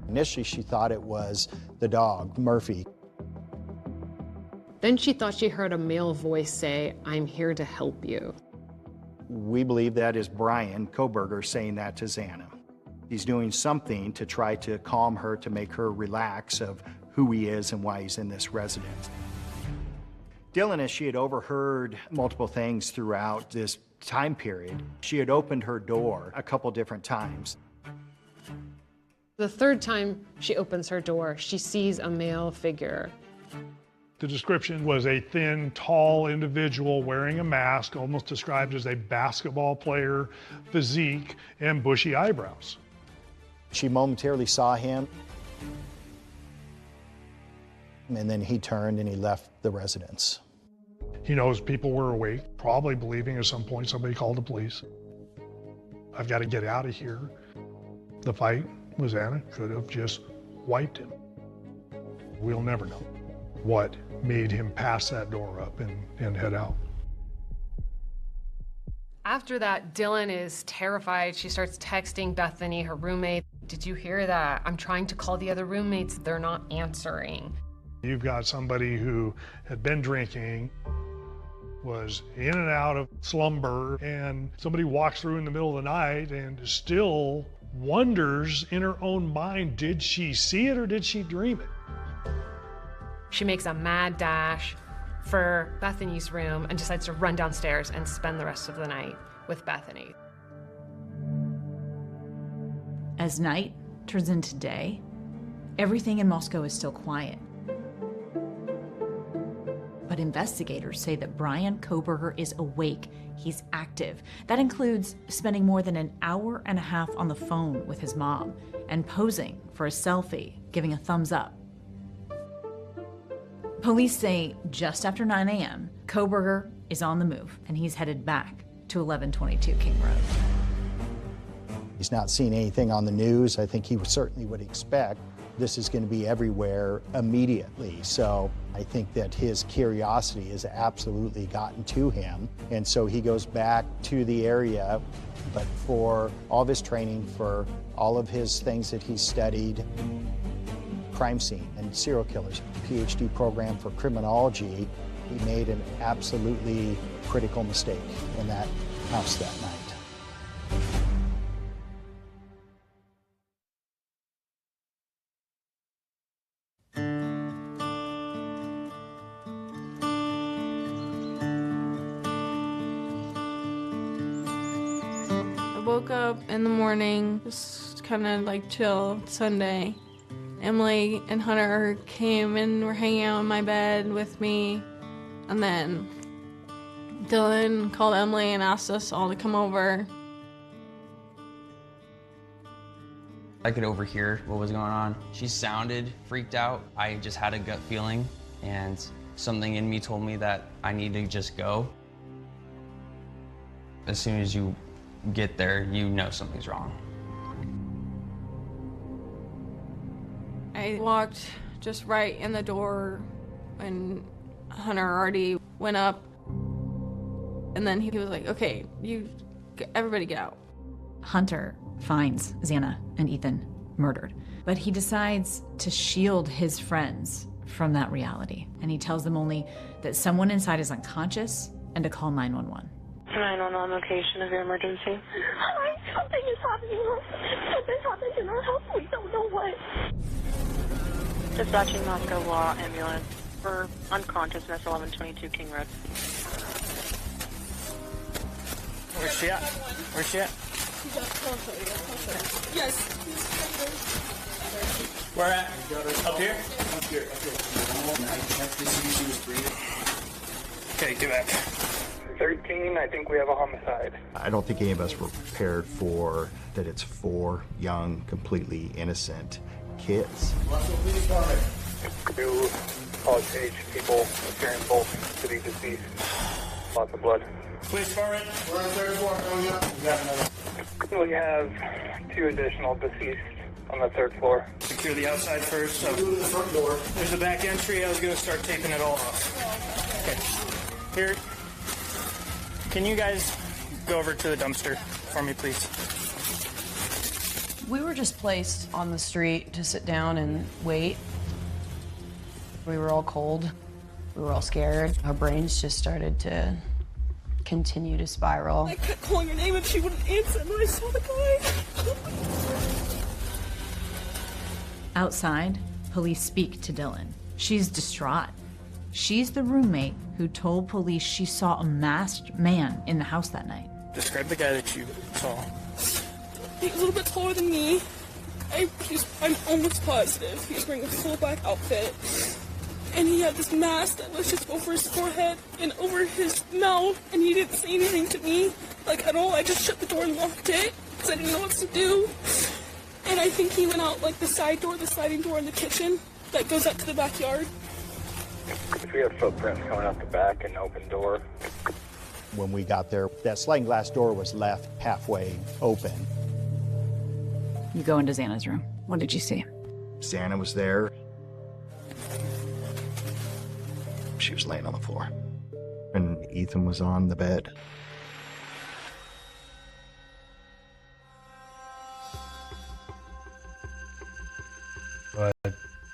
Initially, she thought it was the dog, Murphy. Then she thought she heard a male voice say, "I'm here to help you." We believe that is Bryan Kohberger saying that to Xana. He's doing something to try to calm her, to make her relax of who he is and why he's in this residence. Dylan, as she had overheard multiple things throughout this time period, she had opened her door a couple different times. The third time she opens her door, she sees a male figure. The description was a thin, tall individual wearing a mask, almost described as a basketball player physique and bushy eyebrows. She momentarily saw him, and then he turned and he left the residence. He knows people were awake, probably believing at some point somebody called the police. I've got to get out of here. The fight with Xana could have just wiped him. We'll never know what made him pass that door up and head out. After that, Dylan is terrified. She starts texting Bethany, her roommate. "Did you hear that? I'm trying to call the other roommates. They're not answering." You've got somebody who had been drinking, was in and out of slumber, and somebody walks through in the middle of the night and still wonders in her own mind, did she see it or did she dream it? She makes a mad dash for Bethany's room and decides to run downstairs and spend the rest of the night with Bethany. As night turns into day, everything in Moscow is still quiet. But investigators say that Brian Kohberger is awake. He's active. That includes spending more than an hour and a half on the phone with his mom and posing for a selfie, giving a thumbs up. Police say just after 9 a.m., Kohberger is on the move and he's headed back to 1122 King Road. He's not seen anything on the news. I think he certainly would expect this is going to be everywhere immediately. So I think that his curiosity has absolutely gotten to him. And so he goes back to the area, but for all of his training, for all of his things that he studied, crime scene and serial killers, PhD program for criminology, he made an absolutely critical mistake in that house that night. I woke up in the morning, just kind of like chill, Sunday. Emily and Hunter came and were hanging out in my bed with me. And then Dylan called Emily and asked us all to come over. I could overhear what was going on. She sounded freaked out. I just had a gut feeling, and something in me told me that I need to just go. As soon as you get there, you know something's wrong. I walked just right in the door when Hunter already went up. And then he was like, okay, everybody get out. Hunter finds Xana and Ethan murdered, but he decides to shield his friends from that reality. And he tells them only that someone inside is unconscious and to call 911. 911 location of your emergency. Something is happening. Something happened in our house. We don't know what. Dispatching Moscow Law ambulance for unconsciousness, 1122 King Road. Where's she at? Where's she at? Yes. Where at? Up here? Up here. She was breathing. Okay, get back. 13, I think we have a homicide. I don't think any of us were prepared for that it's 4 young, completely innocent kids. Two college-age people appearing both to be deceased. Lots of blood. Police department, we're on 3rd floor. Going up. We got another. We have 2 additional deceased on the 3rd floor. Secure the outside first. So the front door. There's the back entry. I was going to start taping it all off. Okay. Here. Can you guys go over to the dumpster for me, please? We were just placed on the street to sit down and wait. We were all cold. We were all scared. Our brains just started to continue to spiral. I kept calling her name and she wouldn't answer, and I saw the guy. Outside, police speak to Dylan. She's distraught. She's the roommate who told police she saw a masked man in the house that night. Describe the guy that you saw. He was a little bit taller than me. I'm almost positive he was wearing a full black outfit. And he had this mask that was just over his forehead and over his mouth. And he didn't say anything to me, like, at all. I just shut the door and locked it because I didn't know what to do. And I think he went out, like, the side door, the sliding door in the kitchen that goes out to the backyard. We had footprints coming out the back and open door. When we got there, that sliding glass door was left halfway open. You go into Xana's room. What did you see? Xana was there. She was laying on the floor. And Ethan was on the bed. I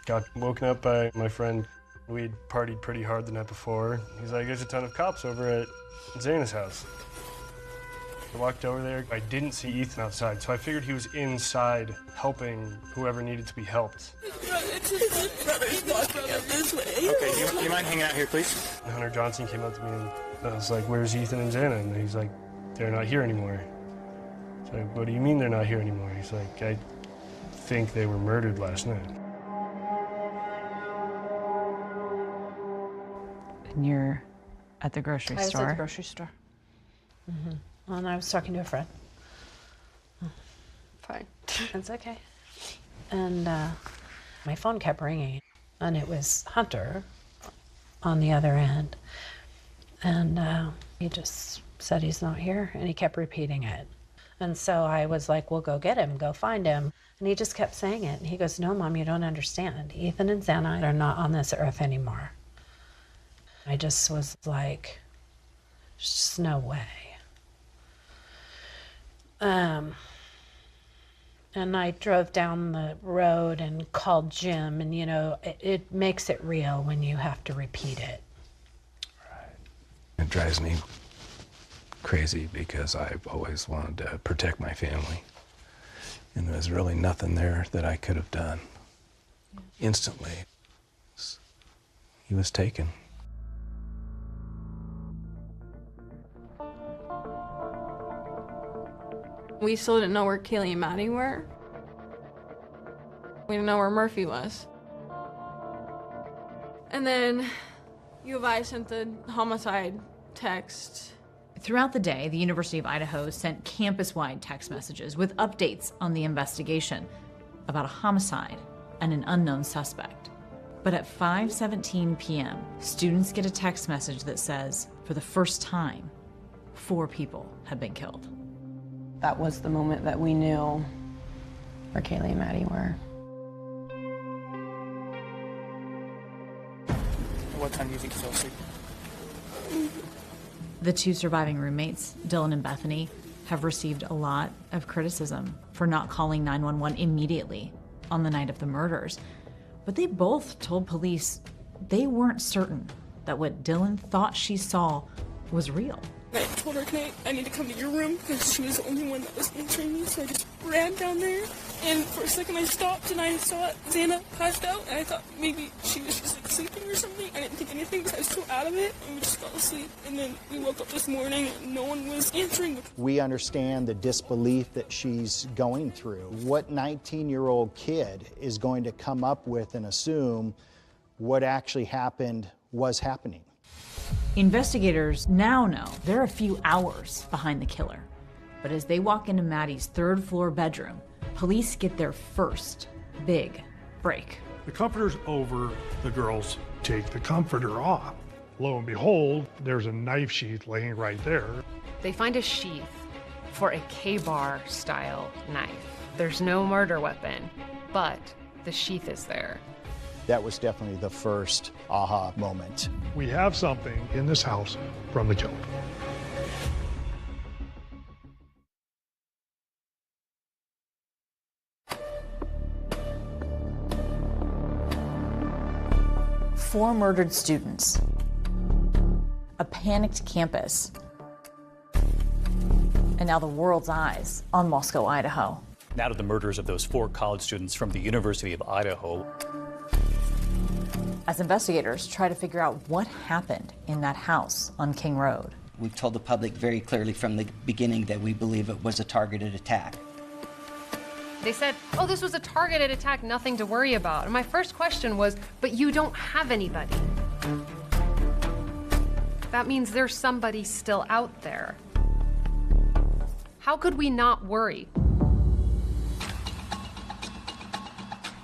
got woken up by my friend We'd partied pretty hard the night before. He's like, there's a ton of cops over at Xana's house. I walked over there. I didn't see Ethan outside, so I figured he was inside helping whoever needed to be helped. Brother's walking up this way. Okay, do you mind hanging out here, please? Hunter Johnson came up to me and I was like, where's Ethan and Xana? And he's like, they're not here anymore. So what do you mean they're not here anymore? He's like, I think they were murdered last night. And you're at the grocery I was store. at the grocery store. And I was talking to a friend. Fine. It's okay. And my phone kept ringing, and it was Hunter on the other end. And he just said he's not here, and he kept repeating it. And so I was like, well, go get him, go find him. And he just kept saying it. And he goes, no, Mom, you don't understand. Ethan and Xana are not on this earth anymore. I just was like, there's just no way. And I drove down the road and called Jim, and you know, it makes it real when you have to repeat it. It drives me crazy because I've always wanted to protect my family. And there was really nothing there that I could have done. Instantly, he was taken. We still didn't know where Kaylee and Maddie were. We didn't know where Murphy was. And then U of I sent the homicide text. Throughout the day, the University of Idaho sent campus-wide text messages with updates on the investigation about a homicide and an unknown suspect. But at 5:17 p.m., students get a text message that says, for the first time, 4 people have been killed. That was the moment that we knew where Kaylee and Maddie were. What time do you think you fell asleep? The 2 surviving roommates, Dylan and Bethany, have received a lot of criticism for not calling 911 immediately on the night of the murders. But they both told police they weren't certain that what Dylan thought she saw was real. I told her, I need to come to your room because she was the only one that was answering me. So I just ran down there, and for a second I stopped and I saw Xana passed out, and I thought maybe she was just like sleeping or something. I didn't think anything because I was so out of it, and we just fell asleep. And then we woke up this morning and no one was answering. We understand the disbelief that she's going through. What 19-year-old kid is going to come up with and assume what actually happened was happening? Investigators now know they're a few hours behind the killer. But as they walk into Maddie's 3rd floor bedroom, police get their first big break. The comforter's over, the girls take the comforter off. Lo and behold, there's a knife sheath laying right there. They find a sheath for a K-bar style knife. There's no murder weapon, but the sheath is there. That was definitely the first aha moment. We have something in this house from the killer. Four murdered students, a panicked campus, and now the world's eyes on Moscow, Idaho. Now to the murders of those 4 college students from the University of Idaho. As investigators try to figure out what happened in that house on King Road. We've told the public very clearly from the beginning that we believe it was a targeted attack. They said, oh, this was a targeted attack, nothing to worry about. And my first question was, but you don't have anybody. That means there's somebody still out there. How could we not worry?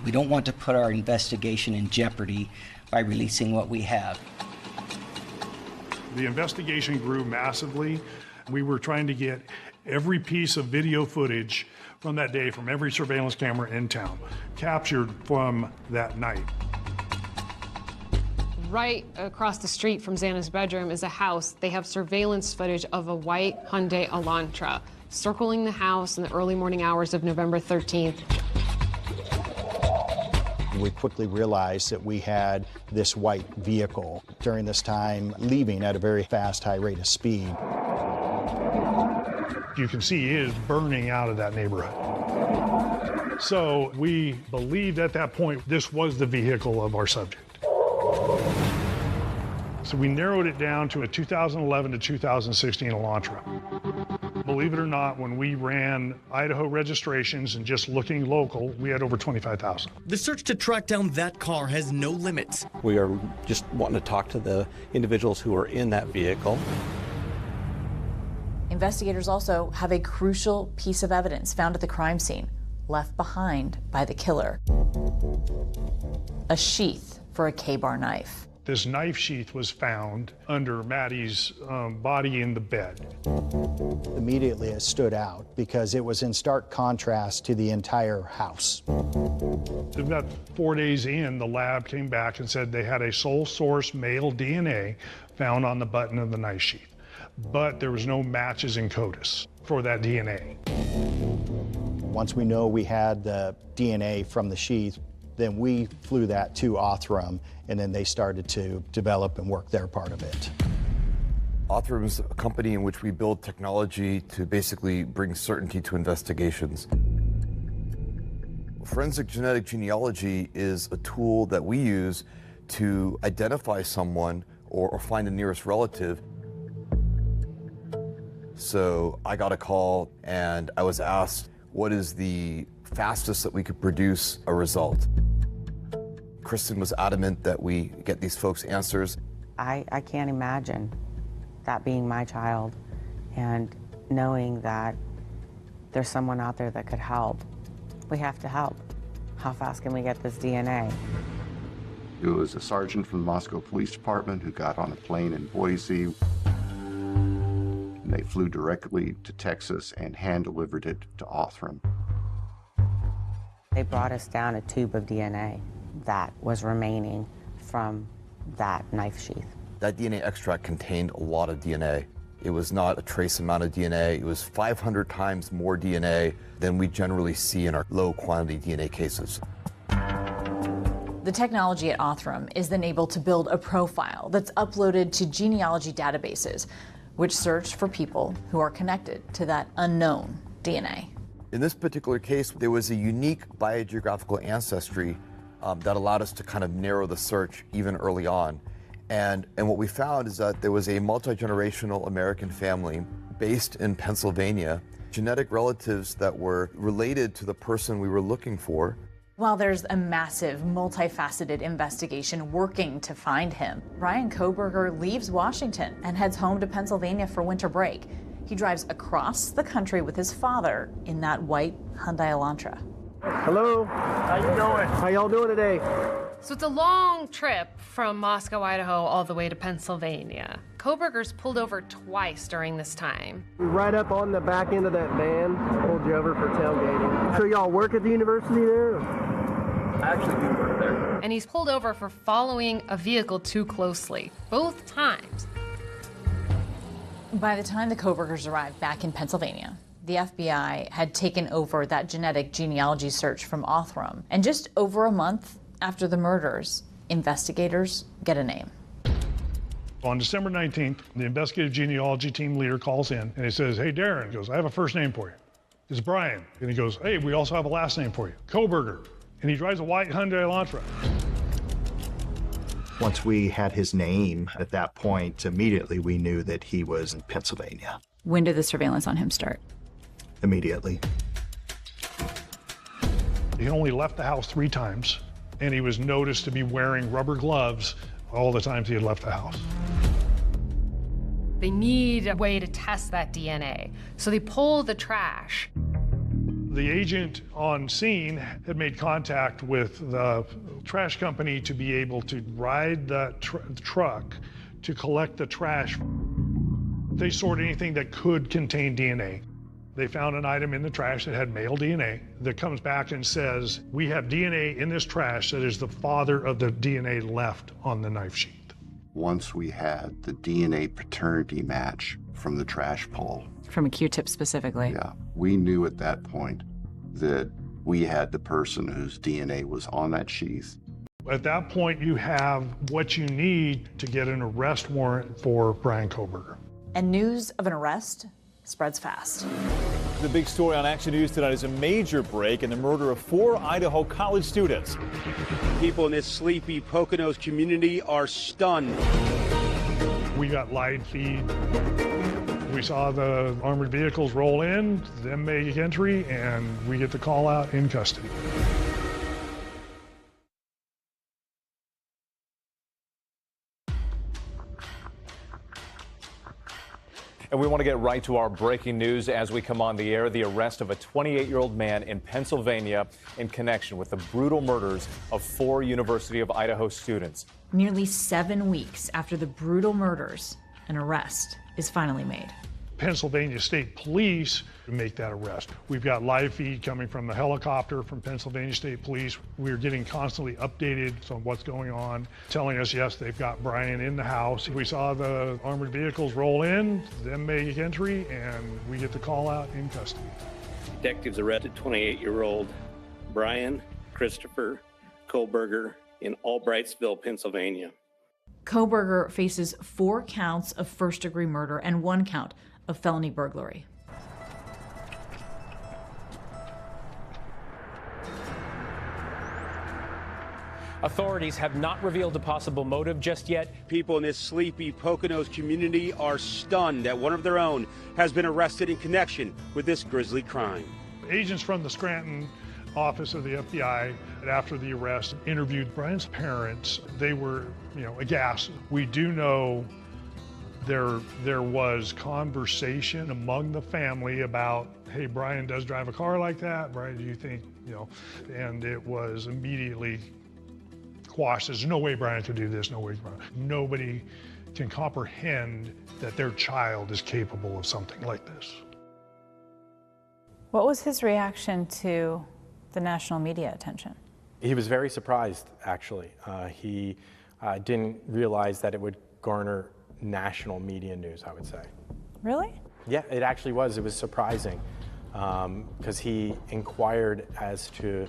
We don't want to put our investigation in jeopardy by releasing what we have. The investigation grew massively. We were trying to get every piece of video footage from that day, from every surveillance camera in town, captured from that night. Right across the street from Xana's bedroom is a house. They have surveillance footage of a white Hyundai Elantra circling the house in the early morning hours of November 13th. We quickly realized that we had this white vehicle during this time leaving at a very fast, high rate of speed. You can see it is burning out of that neighborhood. So we believed at that point this was the vehicle of our subject. So we narrowed it down to a 2011 to 2016 Elantra. Believe it or not, when we ran Idaho registrations and just looking local, we had over 25,000. The search to track down that car has no limits. We are just wanting to talk to the individuals who are in that vehicle. Investigators also have a crucial piece of evidence found at the crime scene, left behind by the killer. A sheath for a K-bar knife. This knife sheath was found under Maddie's body in the bed. Immediately it stood out because it was in stark contrast to the entire house. About 4 days in, the lab came back and said they had a sole source male DNA found on the button of the knife sheath, but there was no matches in CODIS for that DNA. Once we know we had the DNA from the sheath, then we flew that to Othram, and then they started to develop and work their part of it. Othram is a company in which we build technology to basically bring certainty to investigations. Forensic genetic genealogy is a tool that we use to identify someone or find the nearest relative. So I got a call and I was asked, what is the fastest that we could produce a result? Kristen was adamant that we get these folks answers. I can't imagine that being my child and knowing that there's someone out there that could help. We have to help. How fast can we get this DNA? It was a sergeant from the Moscow Police Department who got on a plane in Boise. And they flew directly to Texas and hand-delivered it to Othram. They brought us down a tube of DNA that was remaining from that knife sheath. That DNA extract contained a lot of DNA. It was not a trace amount of DNA. It was 500 times more DNA than we generally see in our low quantity DNA cases. The technology at Othram is then able to build a profile that's uploaded to genealogy databases, which search for people who are connected to that unknown DNA. In this particular case, there was a unique biogeographical ancestry that allowed us to kind of narrow the search even early on. And what we found is that there was a multi-generational American family based in Pennsylvania, genetic relatives that were related to the person we were looking for. While there's a massive, multifaceted investigation working to find him, Ryan Kohberger leaves Washington and heads home to Pennsylvania for winter break. He drives across the country with his father in that white Hyundai Elantra. Hello. How you doing? How y'all doing today? So it's a long trip from Moscow, Idaho, all the way to Pennsylvania. Kohberger's pulled over twice during this time. Right up on the back end of that van, pulled you over for tailgating. So y'all work at the university there? I actually do work there. And he's pulled over for following a vehicle too closely, both times. By the time the Kohbergers arrived back in Pennsylvania, the FBI had taken over that genetic genealogy search from Othram. And just over a month after the murders, investigators get a name. On December 19th, the investigative genealogy team leader calls in and he says, hey, Darren, he goes, I have a first name for you. It's Brian. And he goes, hey, we also have a last name for you, Kohberger. And he drives a white Hyundai Elantra. Once we had his name at that point, immediately we knew that he was in Pennsylvania. When did the surveillance on him start? Immediately. He only left the house 3 times, and he was noticed to be wearing rubber gloves all the times he had left the house. They need a way to test that DNA, so they pull the trash. The agent on scene had made contact with the trash company to be able to ride the truck to collect the trash. They sorted anything that could contain DNA. They found an item in the trash that had male DNA that comes back and says, we have DNA in this trash that is the father of the DNA left on the knife sheath. Once we had the DNA paternity match from the trash pull. From a Q-tip specifically? Yeah, we knew at that point that We had the person whose DNA was on that sheath. At that point, you have what you need to get an arrest warrant for Bryan Kohberger. And news of an arrest spreads fast. The big story on Action News tonight is a major break in the murder of 4 Idaho college students. People in this sleepy Poconos community are stunned. We got live feed. We saw the armored vehicles roll in, them make entry, and we get the call out in custody. And we want to get right to our breaking news as we come on the air. The arrest of a 28-year-old man in Pennsylvania in connection with the brutal murders of 4 University of Idaho students. Nearly 7 weeks after the brutal murders, an arrest is finally made. Pennsylvania State Police make that arrest. We've got live feed coming from the helicopter from Pennsylvania State Police. We're getting constantly updated on what's going on, telling us, yes, they've got Bryan in the house. We saw the armored vehicles roll in, them make entry, and we get the call out in custody. Detectives arrested 28-year-old Bryan Christopher Kohberger in Albrightsville, Pennsylvania. Kohberger faces 4 counts of first-degree murder and 1 count of felony burglary. Authorities have not revealed a possible motive just yet. People in this sleepy Poconos community are stunned that one of their own has been arrested in connection with this grisly crime. Agents from the Scranton office of the FBI, after the arrest, interviewed Bryan's parents. They were, aghast. We do know there was conversation among the family about, hey, Bryan does drive a car like that. Bryan, do you think, and it was immediately quashed. There's no way Bryan could do this, no way. Nobody can comprehend that their child is capable of something like this. What was his reaction to the national media attention? He was very surprised, actually. He didn't realize that it would garner national media news, I would say. Really? Yeah, it actually was. It was surprising because he inquired as to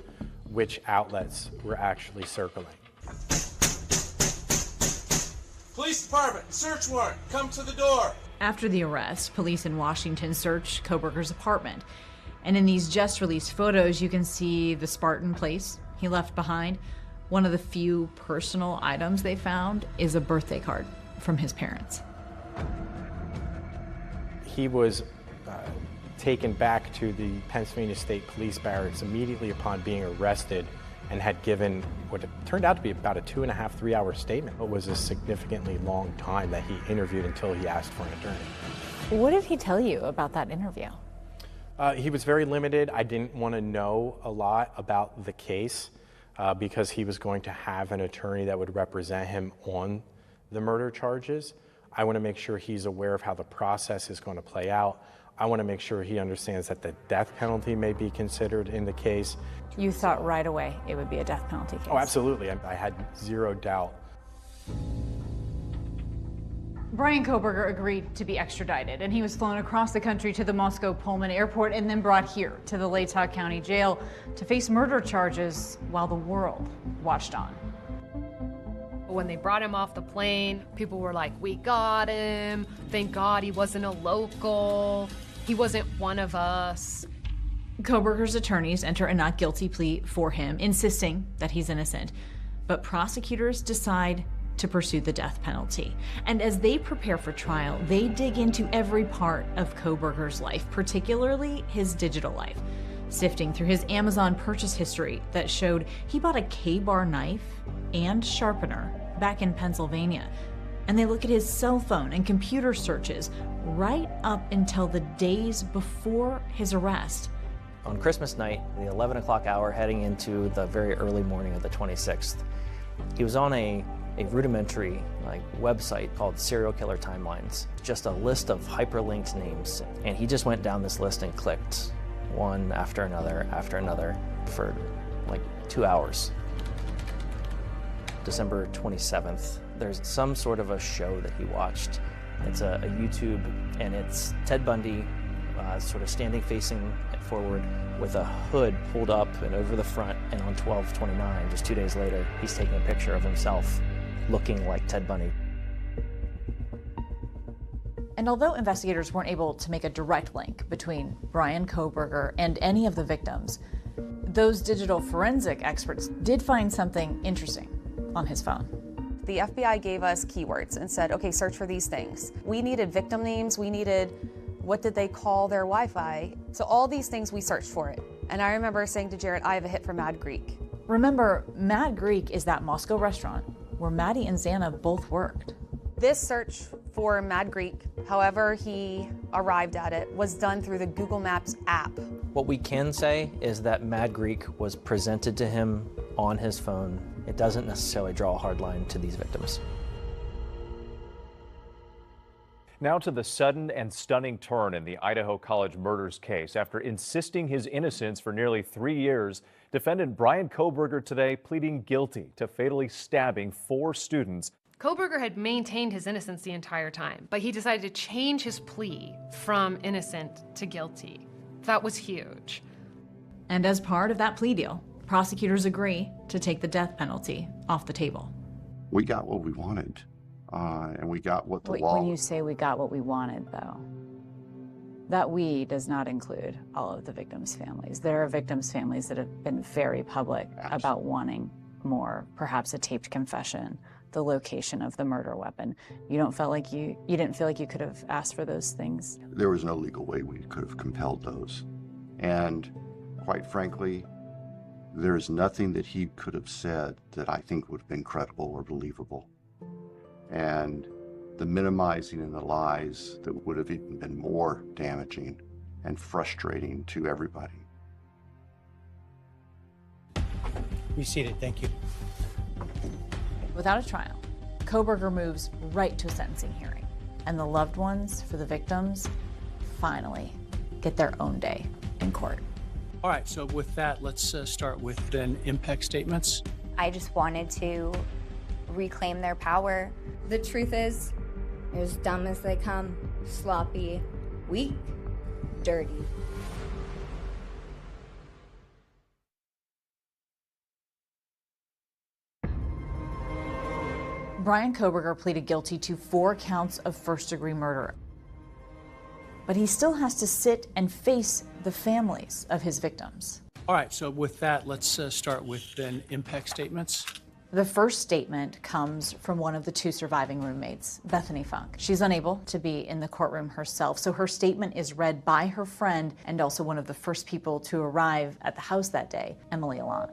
which outlets were actually circling. Police department, search warrant, come to the door. After the arrest, police in Washington searched Kohberger's apartment. And in these just released photos, you can see the Spartan place he left behind. One of the few personal items they found is a birthday card from his parents. He was taken back to the Pennsylvania State Police barracks immediately upon being arrested and had given what turned out to be about a 2.5, 3 hour statement. It was a significantly long time that he interviewed until he asked for an attorney. What did he tell you about that interview? He was very limited. I didn't want to know a lot about the case because he was going to have an attorney that would represent him on the murder charges. I want to make sure he's aware of how the process is going to play out. I want to make sure he understands that the death penalty may be considered in the case. You thought right away it would be a death penalty case? Oh, absolutely. I had zero doubt. Bryan Kohberger agreed to be extradited, and he was flown across the country to the Moscow Pullman Airport and then brought here to the Latah County Jail to face murder charges while the world watched on. When they brought him off the plane, people were like, we got him. Thank God he wasn't a local. He wasn't one of us. Kohberger's attorneys enter a not guilty plea for him, insisting that he's innocent. But prosecutors decide to pursue the death penalty. And as they prepare for trial, they dig into every part of Kohberger's life, particularly his digital life, sifting through his Amazon purchase history that showed he bought a K-bar knife and sharpener back in Pennsylvania. And they look at his cell phone and computer searches right up until the days before his arrest. On Christmas night, the 11 o'clock hour heading into the very early morning of the 26th, he was on a rudimentary website called Serial Killer Timelines, just a list of hyperlinked names. And he just went down this list and clicked one after another for 2 hours. December 27th, there's some sort of a show that he watched. It's a YouTube, and it's Ted Bundy sort of standing facing forward with a hood pulled up and over the front, and on 12/29, just 2 days later, he's taking a picture of himself looking like Ted Bundy. And although investigators weren't able to make a direct link between Bryan Kohberger and any of the victims, those digital forensic experts did find something interesting on his phone. The FBI gave us keywords and said, okay, search for these things. We needed victim names, we needed what did they call their Wi-Fi. So all these things we searched for it. And I remember saying to Jared, I have a hit for Mad Greek. Remember, Mad Greek is that Moscow restaurant where Maddie and Xana both worked. This search for Mad Greek, however he arrived at it, was done through the Google Maps app. What we can say is that Mad Greek was presented to him on his phone. It doesn't necessarily draw a hard line to these victims. Now to the sudden and stunning turn in the Idaho College murders case. After insisting his innocence for nearly 3 years, defendant Bryan Kohberger today pleading guilty to fatally stabbing 4 students. Kohberger had maintained his innocence the entire time, but he decided to change his plea from innocent to guilty. That was huge. And as part of that plea deal, prosecutors agree to take the death penalty off the table. We got what we wanted, and we got what the law... When you say we got what we wanted, though, that we does not include all of the victims' families. There are victims' families that have been very public about wanting more, perhaps a taped confession, the location of the murder weapon. You didn't feel like you could have asked for those things? There was no legal way we could have compelled those. And quite frankly, there's nothing that he could have said that I think would have been credible or believable. And the minimizing and the lies that would have even been more damaging and frustrating to everybody. Be seated, thank you. Without a trial, Kohberger moves right to a sentencing hearing, and the loved ones for the victims finally get their own day in court. All right, so with that, let's start with then impact statements. I just wanted to reclaim their power. The truth is, they're as dumb as they come, sloppy, weak, dirty. Bryan Kohberger pleaded guilty to 4 counts of first-degree murder. But he still has to sit and face the families of his victims. All right, so with that, let's start with then impact statements. The first statement comes from one of the 2 surviving roommates, Bethany Funk. She's unable to be in the courtroom herself, so her statement is read by her friend and also one of the first people to arrive at the house that day, Emily Allant.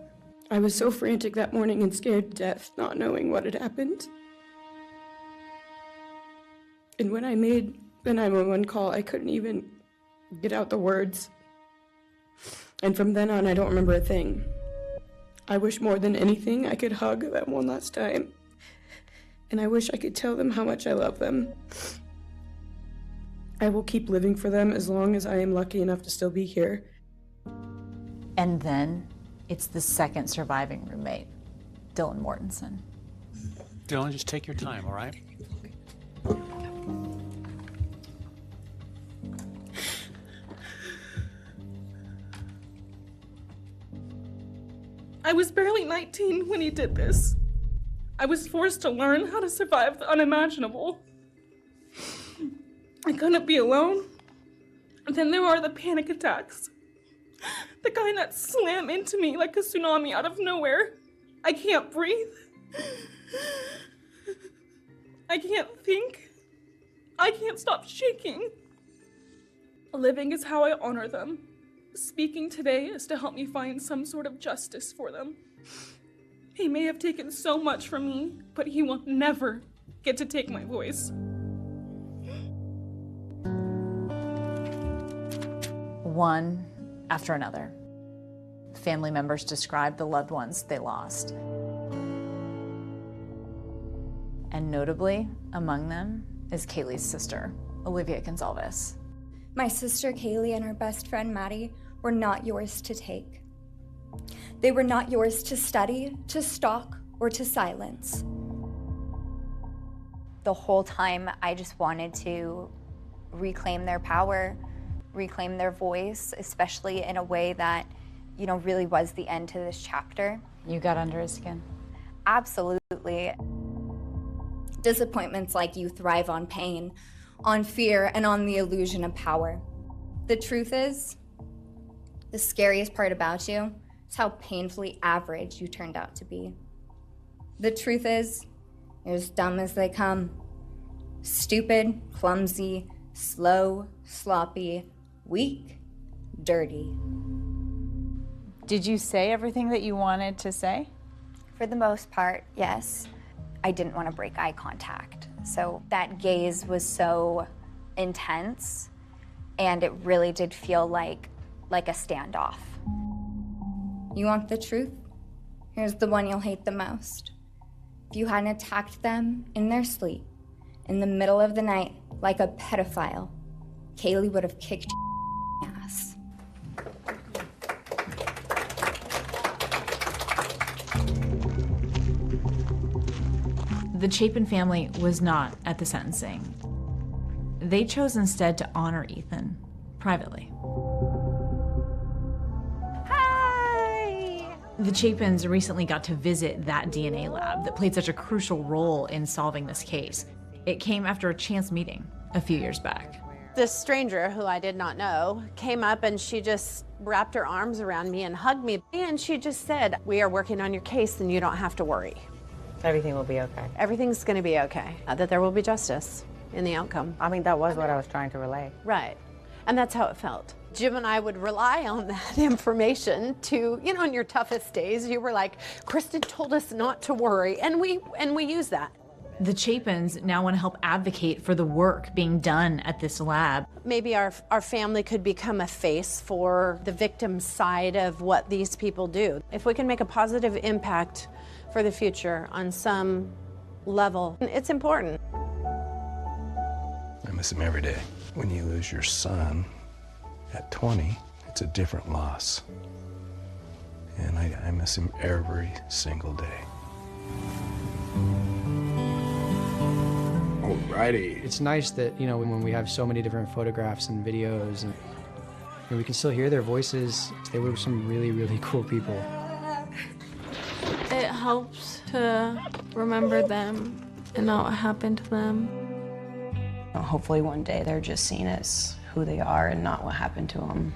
I was so frantic that morning and scared to death, not knowing what had happened. And when I made the 911 call, I couldn't even get out the words. And from then on, I don't remember a thing. I wish more than anything I could hug them one last time. And I wish I could tell them how much I love them. I will keep living for them as long as I am lucky enough to still be here. And then it's the second surviving roommate, Dylan Mortensen. Dylan, just take your time, all right? I was barely 19 when he did this. I was forced to learn how to survive the unimaginable. I couldn't be alone. And then there are the panic attacks. The kind that slam into me like a tsunami out of nowhere. I can't breathe. I can't think. I can't stop shaking. Living is how I honor them. Speaking today is to help me find some sort of justice for them. He may have taken so much from me, but he will never get to take my voice. One after another, family members described the loved ones they lost. And notably, among them is Kaylee's sister, Olivia Gonzalez. My sister Kaylee and her best friend Maddie were not yours to take. They were not yours to study, to stalk, or to silence. The whole time, I just wanted to reclaim their power. reclaim their voice, especially in a way that, you know, really was the end to this chapter. You got under his skin? Absolutely. Disappointments like you thrive on pain, on fear, and on the illusion of power. The truth is, the scariest part about you is how painfully average you turned out to be. The truth is, you're as dumb as they come. Stupid, clumsy, slow, sloppy, weak, dirty. Did you say everything that you wanted to say? For the most part, yes. I didn't want to break eye contact. So that gaze was so intense, and it really did feel like a standoff. You want the truth? Here's the one you'll hate the most. If you hadn't attacked them in their sleep, in the middle of the night, like a pedophile, Kaylee would have kicked your ass. The Chapin family was not at the sentencing. They chose instead to honor Ethan privately. Hi! The Chapins recently got to visit that DNA lab that played such a crucial role in solving this case. It came after a chance meeting a few years back. This stranger, who I did not know, came up and she just wrapped her arms around me and hugged me. And she just said, "We are working on your case and you don't have to worry. Everything will be okay. Everything's going to be okay. That there will be justice in the outcome." I mean, that was what I was trying to relay. Right. And that's how it felt. Jim and I would rely on that information to, you know, in your toughest days, you were like, "Kristen told us not to worry." And we use that. The Chapins now want to help advocate for the work being done at this lab. Maybe our family could become a face for the victim side of what these people do. If we can make a positive impact for the future on some level, it's important. I miss him every day. When you lose your son at 20, it's a different loss. And I miss him every single day. Alrighty. It's nice that, you know, when we have so many different photographs and videos, and we can still hear their voices. They were some really, really cool people. It helps to remember them and not what happened to them. Hopefully one day they're just seen as who they are and not what happened to them.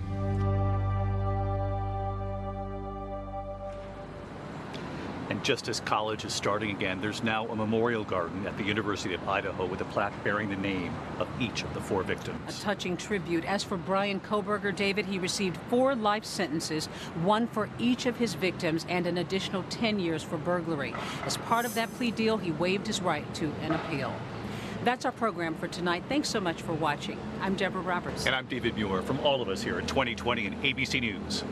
And just as college is starting again, there's now a memorial garden at the University of Idaho with a plaque bearing the name of each of the 4 victims. A touching tribute. As for Brian Kohberger, David, he received 4 life sentences, 1 for each of his victims and an additional 10 years for burglary. As part of that plea deal, he waived his right to an appeal. That's our program for tonight. Thanks so much for watching. I'm Deborah Roberts. And I'm David Muir from all of us here at 2020 and ABC News.